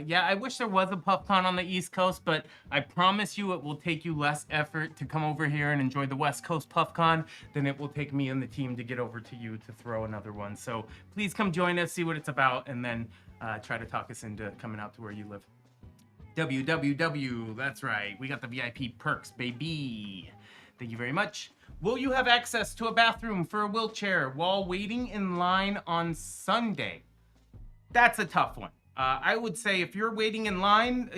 Yeah, I wish there was a PuffCon on the East Coast, but I promise you it will take you less effort to come over here and enjoy the West Coast PuffCon than it will take me and the team to get over to you to throw another one. So please come join us, see what it's about, and then try to talk us into coming out to where you live. WWW, that's right. We got the VIP perks, baby. Thank you very much. Will you have access to a bathroom for a wheelchair while waiting in line on Sunday? That's a tough one. I would say if you're waiting in line,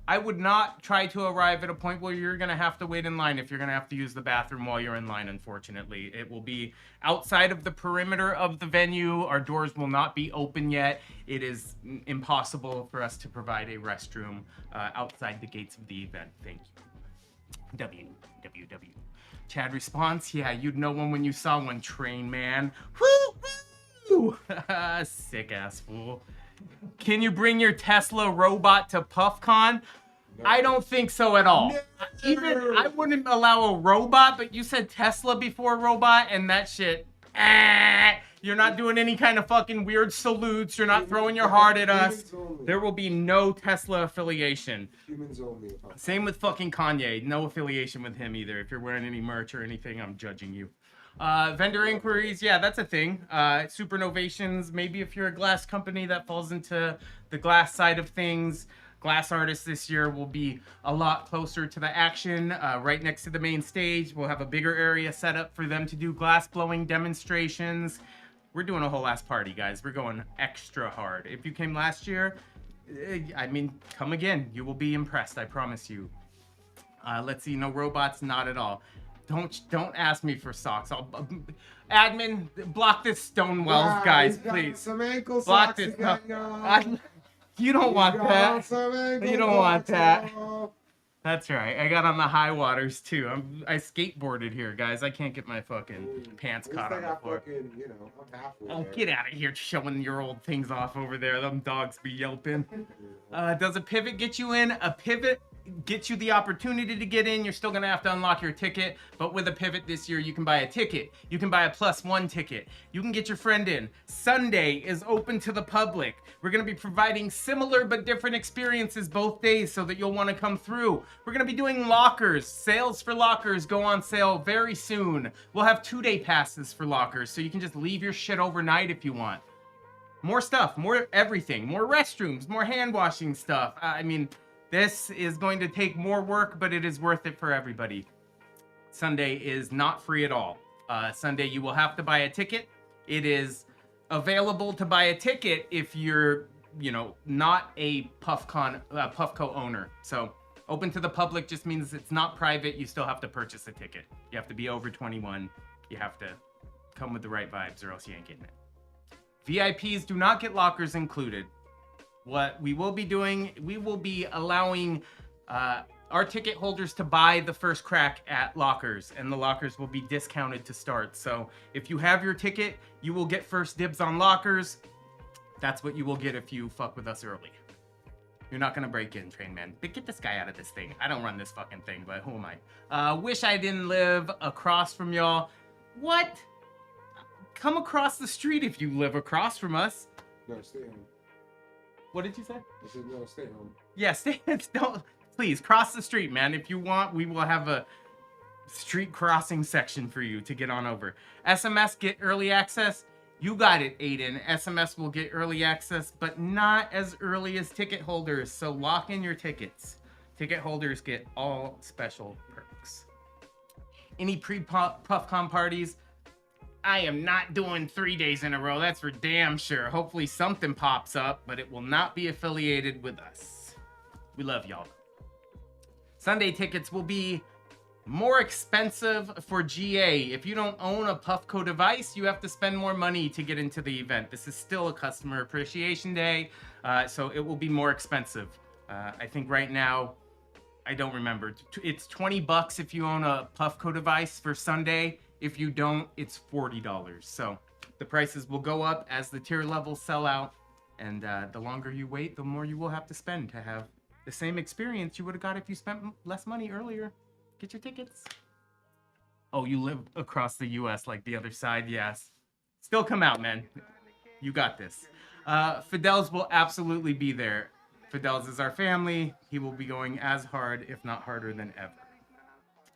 I would not try to arrive at a point where you're going to have to wait in line if you're going to have to use the bathroom while you're in line, unfortunately. It will be outside of the perimeter of the venue. Our doors will not be open yet. It is impossible for us to provide a restroom outside the gates of the event. Thank you. WWW. Chad response, yeah, you'd know one when you saw one, train man. Woo! Sick ass fool. Can you bring your Tesla robot to PuffCon? No. I don't think so at all. No. Even I wouldn't allow a robot, but you said Tesla before robot, and that shit. You're not doing any kind of fucking weird salutes. You're not throwing your heart at us. There will be no Tesla affiliation. Humans only. Same with fucking Kanye. No affiliation with him either. If you're wearing any merch or anything, I'm judging you. Vendor inquiries, yeah, that's a thing. Supernovations, maybe if you're a glass company that falls into the glass side of things. Glass artists this year will be a lot closer to the action, right next to the main stage. We'll have a bigger area set up for them to do glass blowing demonstrations. We're doing a whole ass party, guys. We're going extra hard. If you came last year, I mean, come again. You will be impressed, I promise you. Let's see, no robots, not at all. Don't ask me for socks. I'll admin block this Stonewells, guys, please. Some ankle block socks this. again, You don't want that. You don't want that. Y'all. That's right. I got on the high waters too. I skateboarded here, guys. I can't get my fucking pants caught on the floor. Fucking, you know, I'm halfway Oh, there. get out of here showing your old things off over there. Them dogs be yelping. Does a pivot get you in? A pivot gets you the opportunity to get in. You're still gonna have to unlock your ticket, but with a pivot this year, you can buy a ticket. You can buy a +1 ticket. You can get your friend in. Sunday is open to the public. We're gonna be providing similar but different experiences both days so that you'll want to come through. We're gonna be doing lockers. Sales for lockers go on sale very soon. We'll have 2-day passes for lockers, so you can just leave your shit overnight if you want. More stuff, more everything, more restrooms, more hand washing stuff. I mean, this is going to take more work, but it is worth it for everybody. Sunday is not free at all. Sunday, you will have to buy a ticket. It is available to buy a ticket if you're, you know, not a Puffco owner. So open to the public just means it's not private. You still have to purchase a ticket. You have to be over 21. You have to come with the right vibes or else you ain't getting it. VIPs do not get lockers included. What we will be doing, we will be allowing our ticket holders to buy the first crack at lockers, and the lockers will be discounted to start. So if you have your ticket, you will get first dibs on lockers. That's what you will get if you fuck with us early. You're not gonna break in, train man. But get this guy out of this thing. I don't run this fucking thing, but who am I? Wish I didn't live across from y'all. What? Come across the street if you live across from us. No, stay home. What did you say? I said no, stay home. Yeah, don't, please cross the street, man. If you want, we will have a street crossing section for you to get on over. SMS get early access. You got it, Aiden. SMS will get early access, but not as early as ticket holders. So lock in your tickets. Ticket holders get all special perks. Any pre-PuffCon parties? I am not doing 3 days in a row. That's for damn sure. Hopefully something pops up, but it will not be affiliated with us. We love y'all. Sunday tickets will be more expensive for GA. If you don't own a Puffco device, you have to spend more money to get into the event. This is still a customer appreciation day, so it will be more expensive. I think right now, I don't remember. It's $20 if you own a Puffco device for Sunday. If you don't, it's $40. So the prices will go up as the tier levels sell out. And the longer you wait, the more you will have to spend to have the same experience you would have got if you spent less money earlier. Get your tickets. Oh, you live across the US like the other side? Yes. Still come out, man. You got this. Fidel's will absolutely be there. Fidel's is our family. He will be going as hard, if not harder than ever.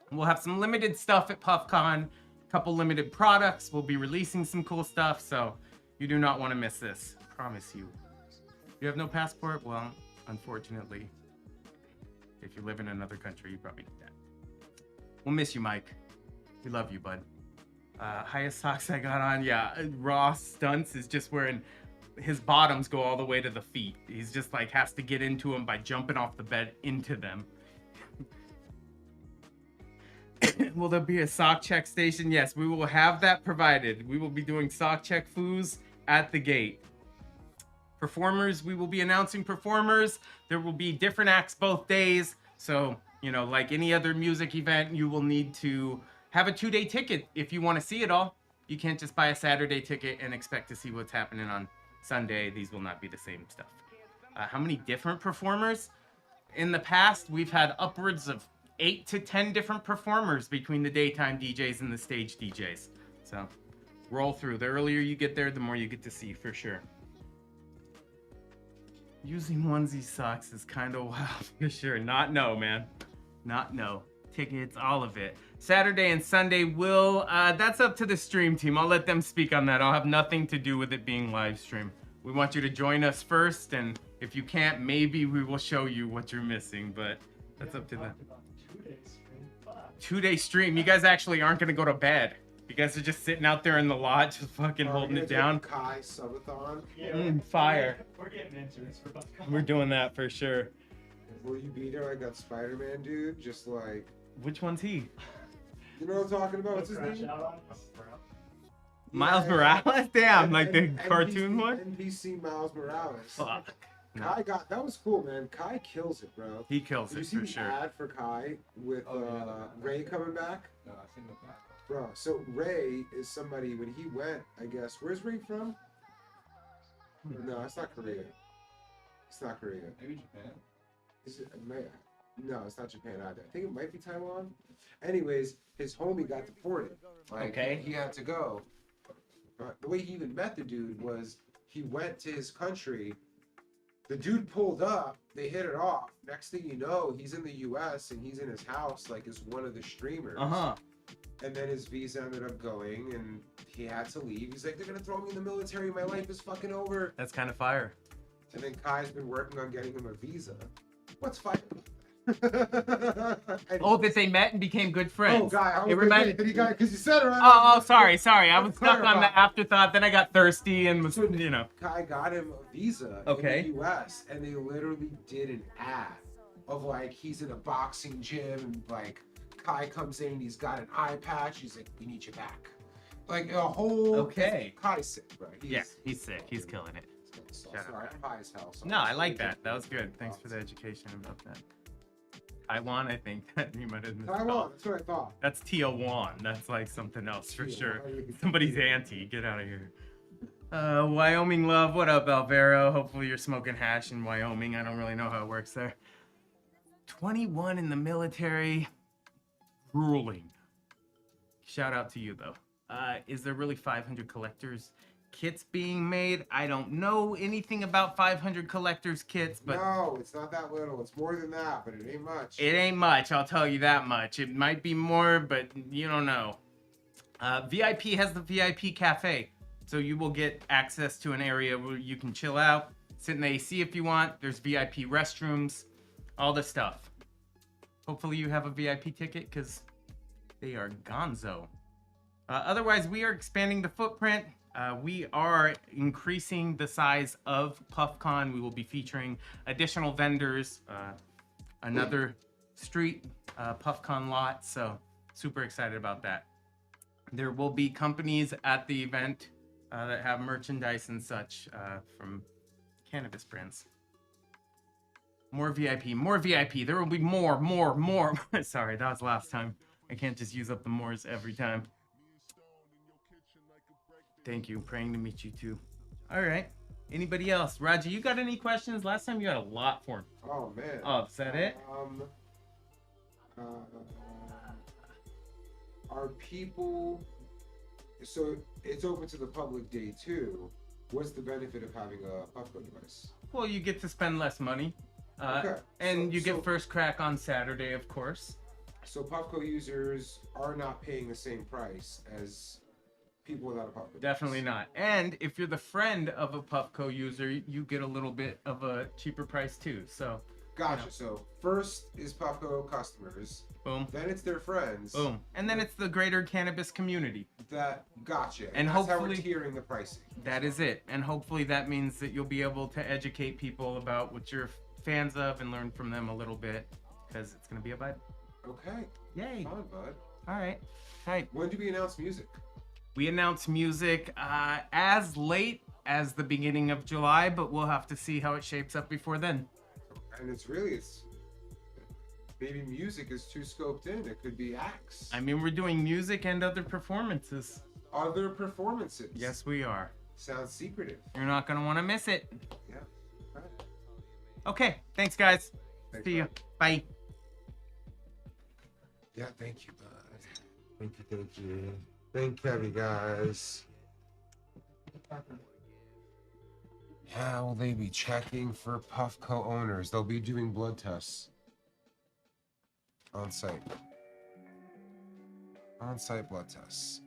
We'll have some limited stuff at PuffCon. Couple limited products. We'll be releasing some cool stuff, so you do not want to miss this. Promise you. You have no passport? Well, unfortunately, if you live in another country, you probably need that. We'll miss you, Mike. We love you, bud. Highest socks I got on, yeah. Raw Stunts is just wearing his bottoms go all the way to the feet. He's just like has to get into them by jumping off the bed into them. Will there be a sock check station? Yes, we will have that provided. We will be doing sock check foos at the gate. Performers, we will be announcing performers. There will be different acts both days. So, you know, like any other music event, you will need to have a 2-day ticket if you want to see it all. You can't just buy a Saturday ticket and expect to see what's happening on Sunday. These will not be the same stuff. How many different performers? In the past, we've had upwards of 8 to 10 different performers between the daytime DJs and the stage DJs. So roll through. The earlier you get there, the more you get to see for sure. Using onesie socks is kind of wild for sure. Not no, man. Not no. Tickets, all of it. Saturday and Sunday will, that's up to the stream team. I'll let them speak on that. I'll have nothing to do with it being live stream. We want you to join us first, and if you can't, maybe we will show you what you're missing, but that's up to them. 2-day stream. Fuck. 2-day stream. You guys actually aren't gonna go to bed. You guys are just sitting out there in the lot, just fucking holding it down. Kai subathon. Yeah, Fire. We're getting into this for BuzzCon. We're doing that for sure. Will you be there like that Spider-Man dude? Just like, Which one's he? you know what I'm talking about? What's his Crash name? out on us. Miles Yeah. Morales? Damn, N- like the N- cartoon NPC one? NPC Miles Morales. Fuck. No. Kai that was cool, man. Kai kills it, bro. He kills Did you it see for the sure. ad for Kai with Ray coming back? No, I seen the back. Bro, so Ray is somebody, when he went, I guess, where's Ray from? No, it's not Korea. It's not Korea. Maybe Japan. Is it, no, it's not Japan either. I think it might be Taiwan. Anyways, his homie got deported. Like, Okay. he had to go. The way he even met the dude was he went to his country. The dude pulled up. They hit it off. Next thing you know, he's in the U.S. and he's in his house, like as one of the streamers. Uh-huh. And then his visa ended up going, and he had to leave. He's like, they're gonna throw me in the military. My life is fucking over. That's kind of fire. And then Kai's been working on getting him a visa. What's fire? Oh, that they met and became good friends. Oh, guy, how It was reminded- did he got because you said it right. Oh, sorry. I was stuck on Clarify. the afterthought. Then I got thirsty and was, you know. Kai got him a visa Okay. in the U.S. and they literally did an ad of like he's in a boxing gym and like Kai comes in and he's got an eye patch. He's like, we need you back. Like a whole. Okay. Kai's sick, bro. Yeah, he's sick. He's killing it. So, Shout out. sorry, I'm high as hell. So No, I like that. That was good. Thanks for the education about that. Taiwan, I think that you might have misspelled. Taiwan. That's what I thought. That's Taiwan. That's like something else for Yeah, sure. why you- Somebody's auntie. Get out of here. Wyoming love. What up, Alvaro? Hopefully you're smoking hash in Wyoming. I don't really know how it works there. 21 in the military. Grueling. Shout out to you though. Is there really 500 collectors kits being made? I don't know anything about 500 collectors kits, but No, it's not that little. It's more than that, but it ain't much. it ain't much, I'll tell you that much. It might be more, but you don't know. VIP has the VIP cafe, so you will get access to an area where you can chill out, sit in the AC if you want. There's VIP restrooms, all the stuff. Hopefully you have a VIP ticket because they are gonzo. Otherwise, we are expanding the footprint. We are increasing the size of PuffCon. We will be featuring additional vendors, another street PuffCon lot. So super excited about that. There will be companies at the event that have merchandise and such from cannabis brands. More VIP, more VIP. There will be more. Sorry, that was last time. I can't just use up the mores every time. Thank you. Praying to meet you too. All right. Anybody else? Raja, you got any questions? Last time you had a lot for me. Oh man. Oh, is that it? Are people? So it's open to the public day too. What's the benefit of having a Puffco device? Well, you get to spend less money. Okay. And So- you get so- first crack on Saturday, of course. So Puffco users are not paying the same price as people without a Puffco device. Definitely not. And if you're the friend of a Puffco user, you get a little bit of a cheaper price too. So Gotcha. So first is Puffco customers, Boom. then it's their friends. Boom. And then it's the greater cannabis community. That gotcha. And that's how we're hopefully- tiering the pricing. That is it. And hopefully that means that you'll be able to educate people about what you're fans of and learn from them a little bit, because it's going to be a vibe. Okay. Yay. Fun, bud. All right. Type. When do we announce music? We announce music as late as the beginning of July, but we'll have to see how it shapes up before then. And it's maybe music is too scoped in. It could be acts. I mean, we're doing music and other performances. Other performances. Yes, we are. Sounds secretive. You're not going to want to miss it. Yeah. Right. Okay. Thanks, guys. Thanks, See you. bud. Bye. Yeah, thank you, bud. Thank you. Thank Kevy, guys. How will they be checking for Puffco owners? They'll be doing blood tests on site. On-site blood tests.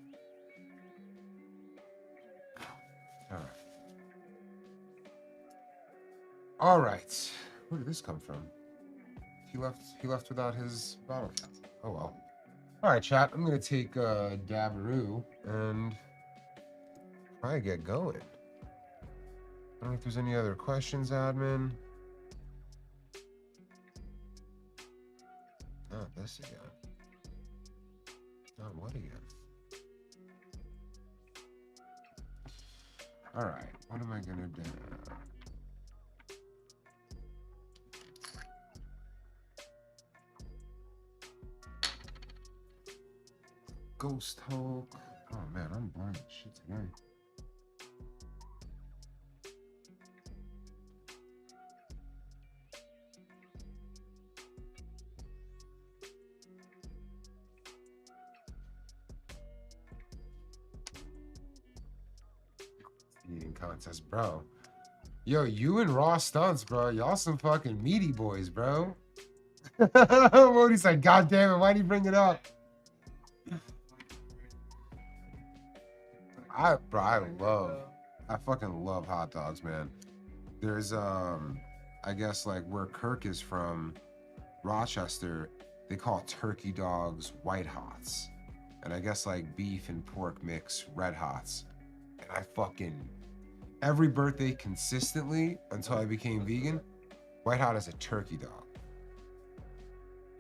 All right. Where did this come from? He left without his bottle cap. Oh well. All right, chat. I'm gonna take Dabaroo and try to get going. I don't know if there's any other questions, admin. Not this again. Not what again? All right. What am I gonna do? Ghost Hulk. Oh man, I'm blind as shit today. Eating contest, bro. Yo, you and Raw Stunts, bro. Y'all some fucking meaty boys, bro. Woody's like, God damn it, why'd you bring it up? I fucking love hot dogs, man. There's I guess like where Kirk is from, Rochester, they call turkey dogs white hots. And I guess like beef and pork mix red hots. And I fucking every birthday consistently until I became vegan, white hot as a turkey dog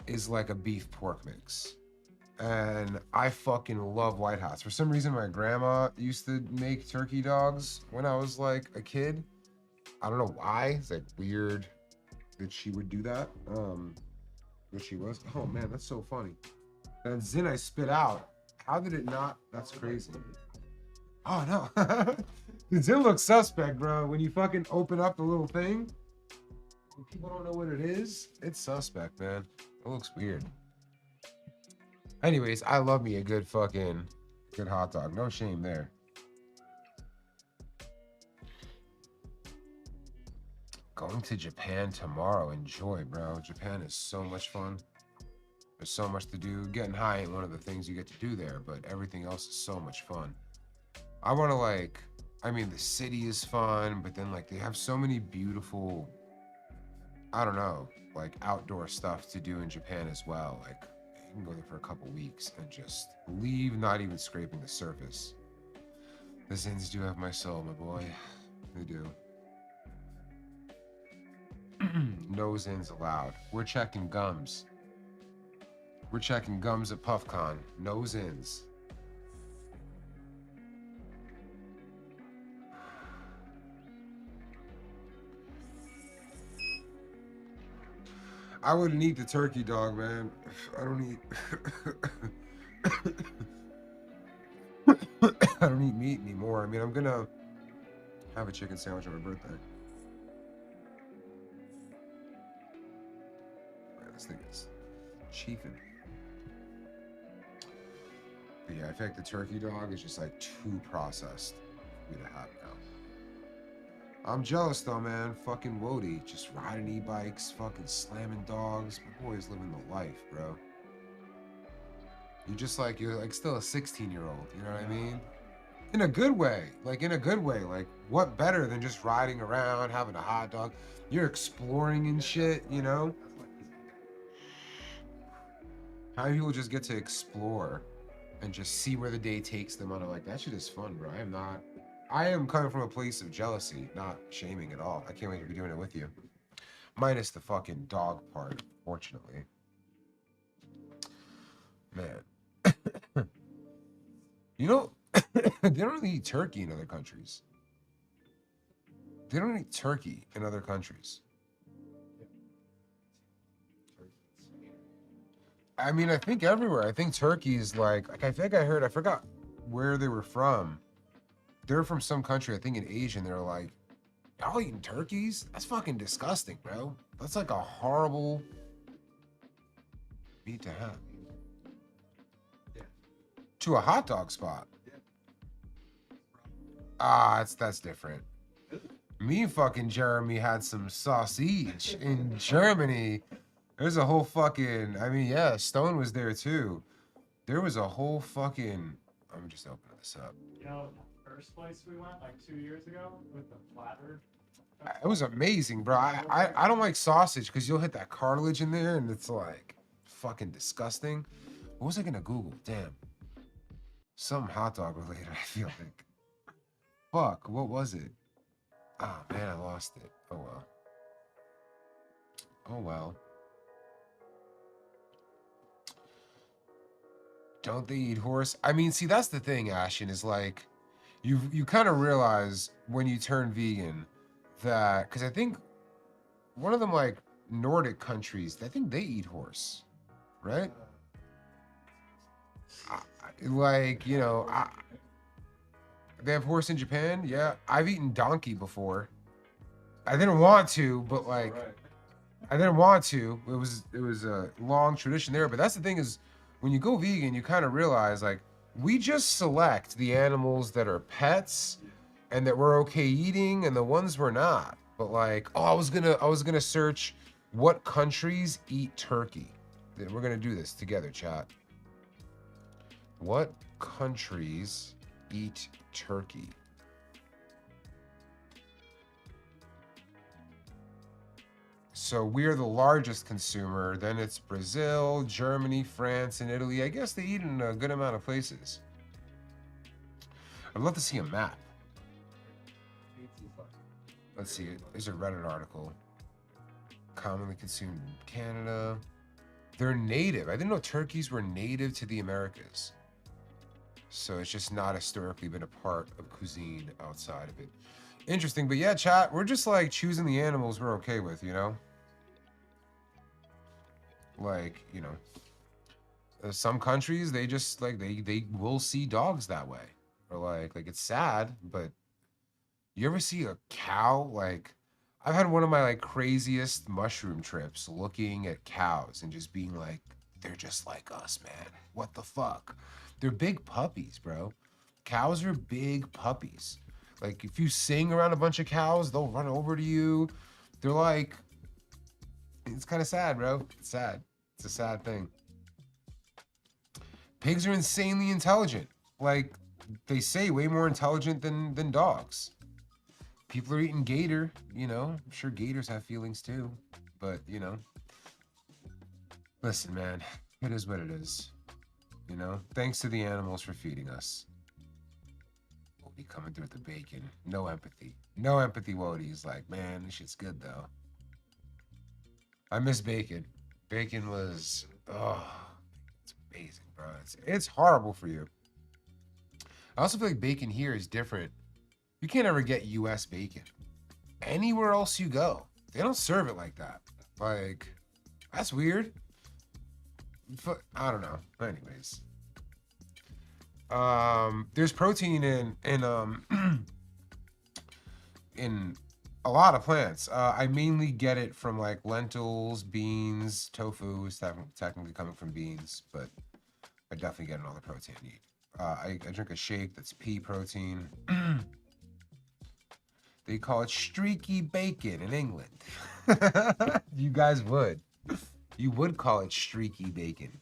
is like a beef pork mix. And I fucking love white hots. For some reason, my grandma used to make turkey dogs when I was like a kid. I don't know why. It's like weird that she would do that. But she was. Oh man, that's so funny. And Zin I spit out. How did it not? That's crazy. Oh no. Zin looks suspect, bro. When you fucking open up the little thing, and people don't know what it is. It's suspect, man. It looks weird. Anyways, I love me a good hot dog. No shame there. Going to Japan tomorrow. Enjoy, bro. Japan is so much fun. There's so much to do. Getting high ain't one of the things you get to do there, but everything else is so much fun. I want to the city is fun, but then like they have so many beautiful, I don't know, like outdoor stuff to do in Japan as well. Like you can go there for a couple weeks and just leave not even scraping the surface. The Zins do have my soul, my boy. They do. No Zins allowed. We're checking gums. We're checking gums at PuffCon. No Zins. I wouldn't eat the turkey dog, man. I don't eat. I don't eat meat anymore. I mean, I'm gonna have a chicken sandwich on my birthday. Man, this thing is chiefing. But yeah, I feel like the turkey dog is just like too processed for me to have now. I'm jealous though, man. Fucking Wody, just riding e-bikes, fucking slamming dogs. My boy's living the life, bro. You're like still a 16-year-old, you know what I mean? In a good way. Like, in a good way. Like, what better than just riding around, having a hot dog? You're exploring and shit, you know? How many people just get to explore and just see where the day takes them on? Like, that shit is fun, bro. I am coming from a place of jealousy, not shaming at all. I can't wait to be doing it with you. Minus the fucking dog part, fortunately. Man. You know, they don't really eat turkey in other countries. They don't eat turkey in other countries. I mean, I think everywhere. I think turkey is like I think I heard, I forgot where they were from. They're from some country, I think in Asia, and they're like, y'all eating turkeys? That's fucking disgusting, bro. That's like a horrible meat to have. Yeah. To a hot dog spot. Yeah. Ah, that's different. Me and fucking Jeremy had some sausage in Germany. There's a whole fucking, I mean, yeah, Stone was there too. There was a whole fucking, I'm just opening this up. You know, the first place we went like 2 years ago with the flatter. It was amazing, bro. I don't like sausage because you'll hit that cartilage in there and it's like fucking disgusting. What was I gonna Google? Damn. Some hot dog related, I feel like. Fuck, what was it? Oh man, I lost it. Oh well. Oh well. Don't they eat horse? I mean, see, that's the thing, Ashton, is like, you kind of realize when you turn vegan that, because I think one of them, like, Nordic countries, I think they eat horse, right? Like, you know, they have horse in Japan? Yeah, I've eaten donkey before. I didn't want to, but like, I didn't want to. It was a long tradition there, but that's the thing is, when you go vegan, you kind of realize like we just select the animals that are pets and that we're okay eating and the ones we're not. But like, oh, I was gonna search what countries eat turkey. We're gonna do this together, chat. What countries eat turkey? So we're the largest consumer. Then it's Brazil, Germany, France, and Italy. I guess they eat in a good amount of places. I'd love to see a map. Let's see. There's a Reddit article. Commonly consumed in Canada. They're native. I didn't know turkeys were native to the Americas. So it's just not historically been a part of cuisine outside of it. Interesting, but yeah, chat, we're just like choosing the animals we're okay with, you know? Like, you know, some countries, they just like, they will see dogs that way. Or like it's sad, but you ever see a cow? Like, I've had one of my like craziest mushroom trips looking at cows and just being like, they're just like us, man. What the fuck? They're big puppies, bro. Cows are big puppies. Like, if you sing around a bunch of cows, they'll run over to you. They're like, it's kind of sad, bro. It's sad. It's a sad thing. Pigs are insanely intelligent. Like, they say way more intelligent than dogs. People are eating gator, you know. I'm sure gators have feelings too. But, you know. Listen, man. It is what it is. You know? Thanks to the animals for feeding us. Wody coming through with the bacon. No empathy. No empathy, Wody. He's like, man, this shit's good, though. I miss bacon. Bacon was, oh, it's amazing, bro. It's horrible for you. I also feel like bacon here is different. You can't ever get U.S. bacon. Anywhere else you go, they don't serve it like that. Like, that's weird. I don't know. Anyways. There's protein in in a lot of plants. I mainly get it from like lentils, beans, tofu is technically coming from beans, but I definitely get in all the protein I need. I drink a shake that's pea protein. They call it streaky bacon in England. You guys would. You would call it streaky bacon.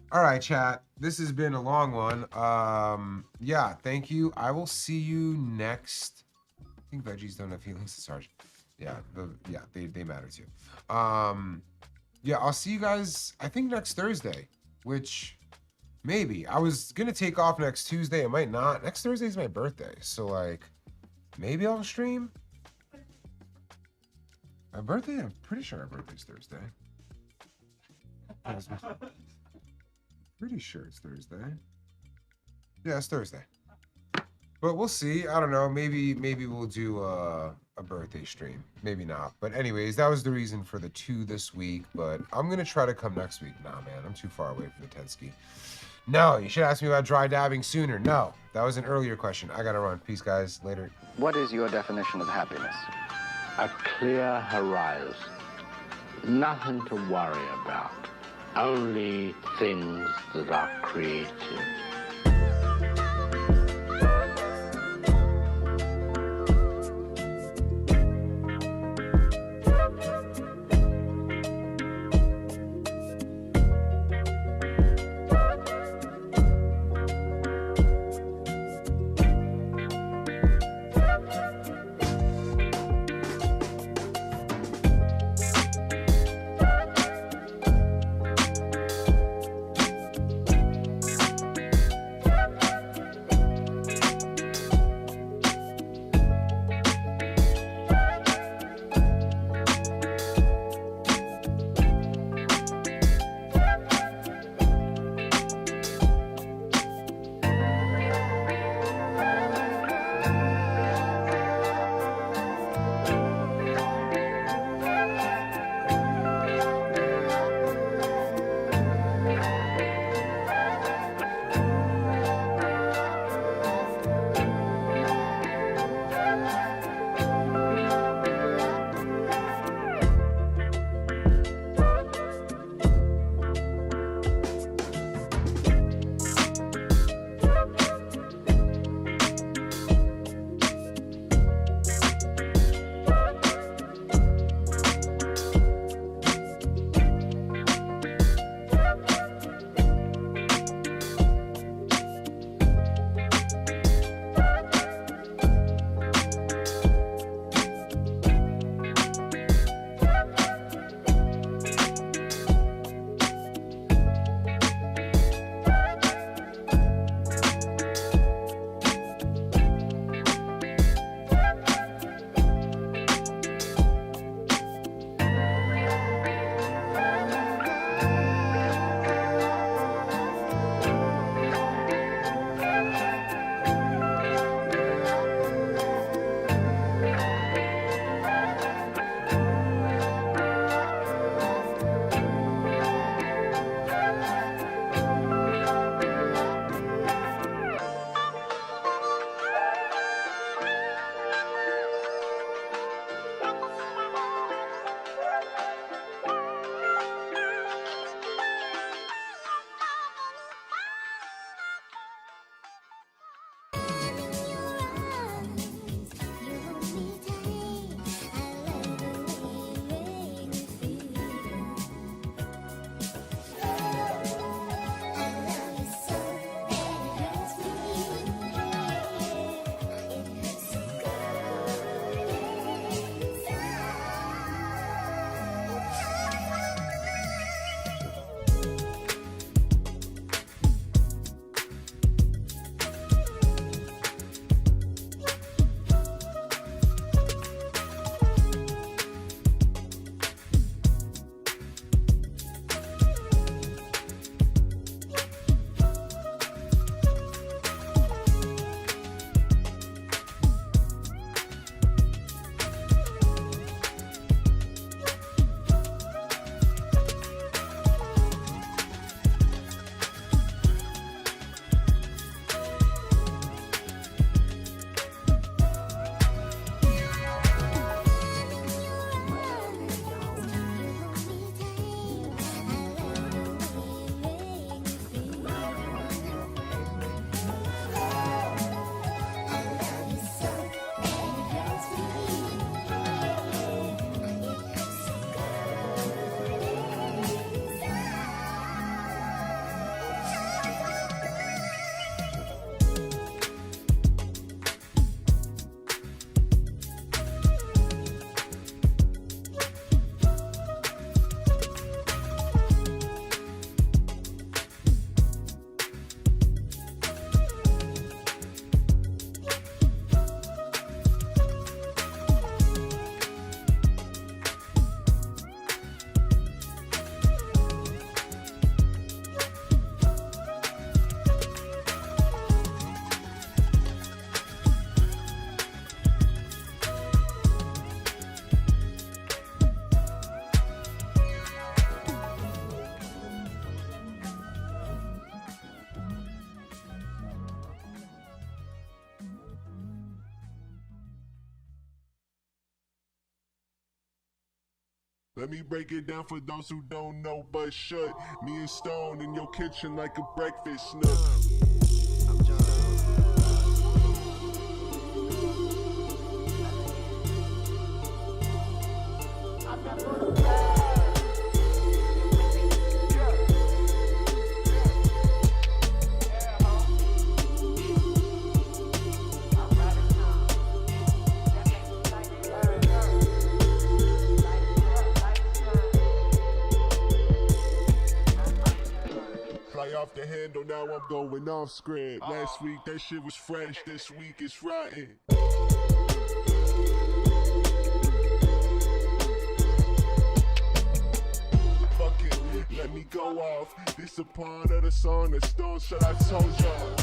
All right, chat. This has been a long one. Yeah, thank you. I will see you next. I think veggies don't have feelings to starch. Yeah, they matter too. Yeah, I'll see you guys. I think next Thursday, which maybe I was gonna take off next Tuesday. I might not. Next Thursday is my birthday, so like maybe I'll stream. My birthday. I'm pretty sure my birthday's Thursday. Pretty sure it's Thursday. Yeah, it's Thursday. But we'll see. I don't know. Maybe we'll do a birthday stream. Maybe not. But anyways, that was the reason for the 2 this week. But I'm gonna try to come next week. Nah, man, I'm too far away from the 10 ski. No, you should ask me about dry dabbing sooner. No, that was an earlier question. I gotta run. Peace, guys. Later. What is your definition of happiness? A clear horizon. Nothing to worry about. Only things that are creative. Let me break it down for those who don't know but should. Me and Stone in your kitchen like a breakfast nook. Fly off the handle, now I'm going off script. Last week that shit was fresh, this week it's rotten. Fuck it, let me go off. This a part of the song that Stone said I told y'all.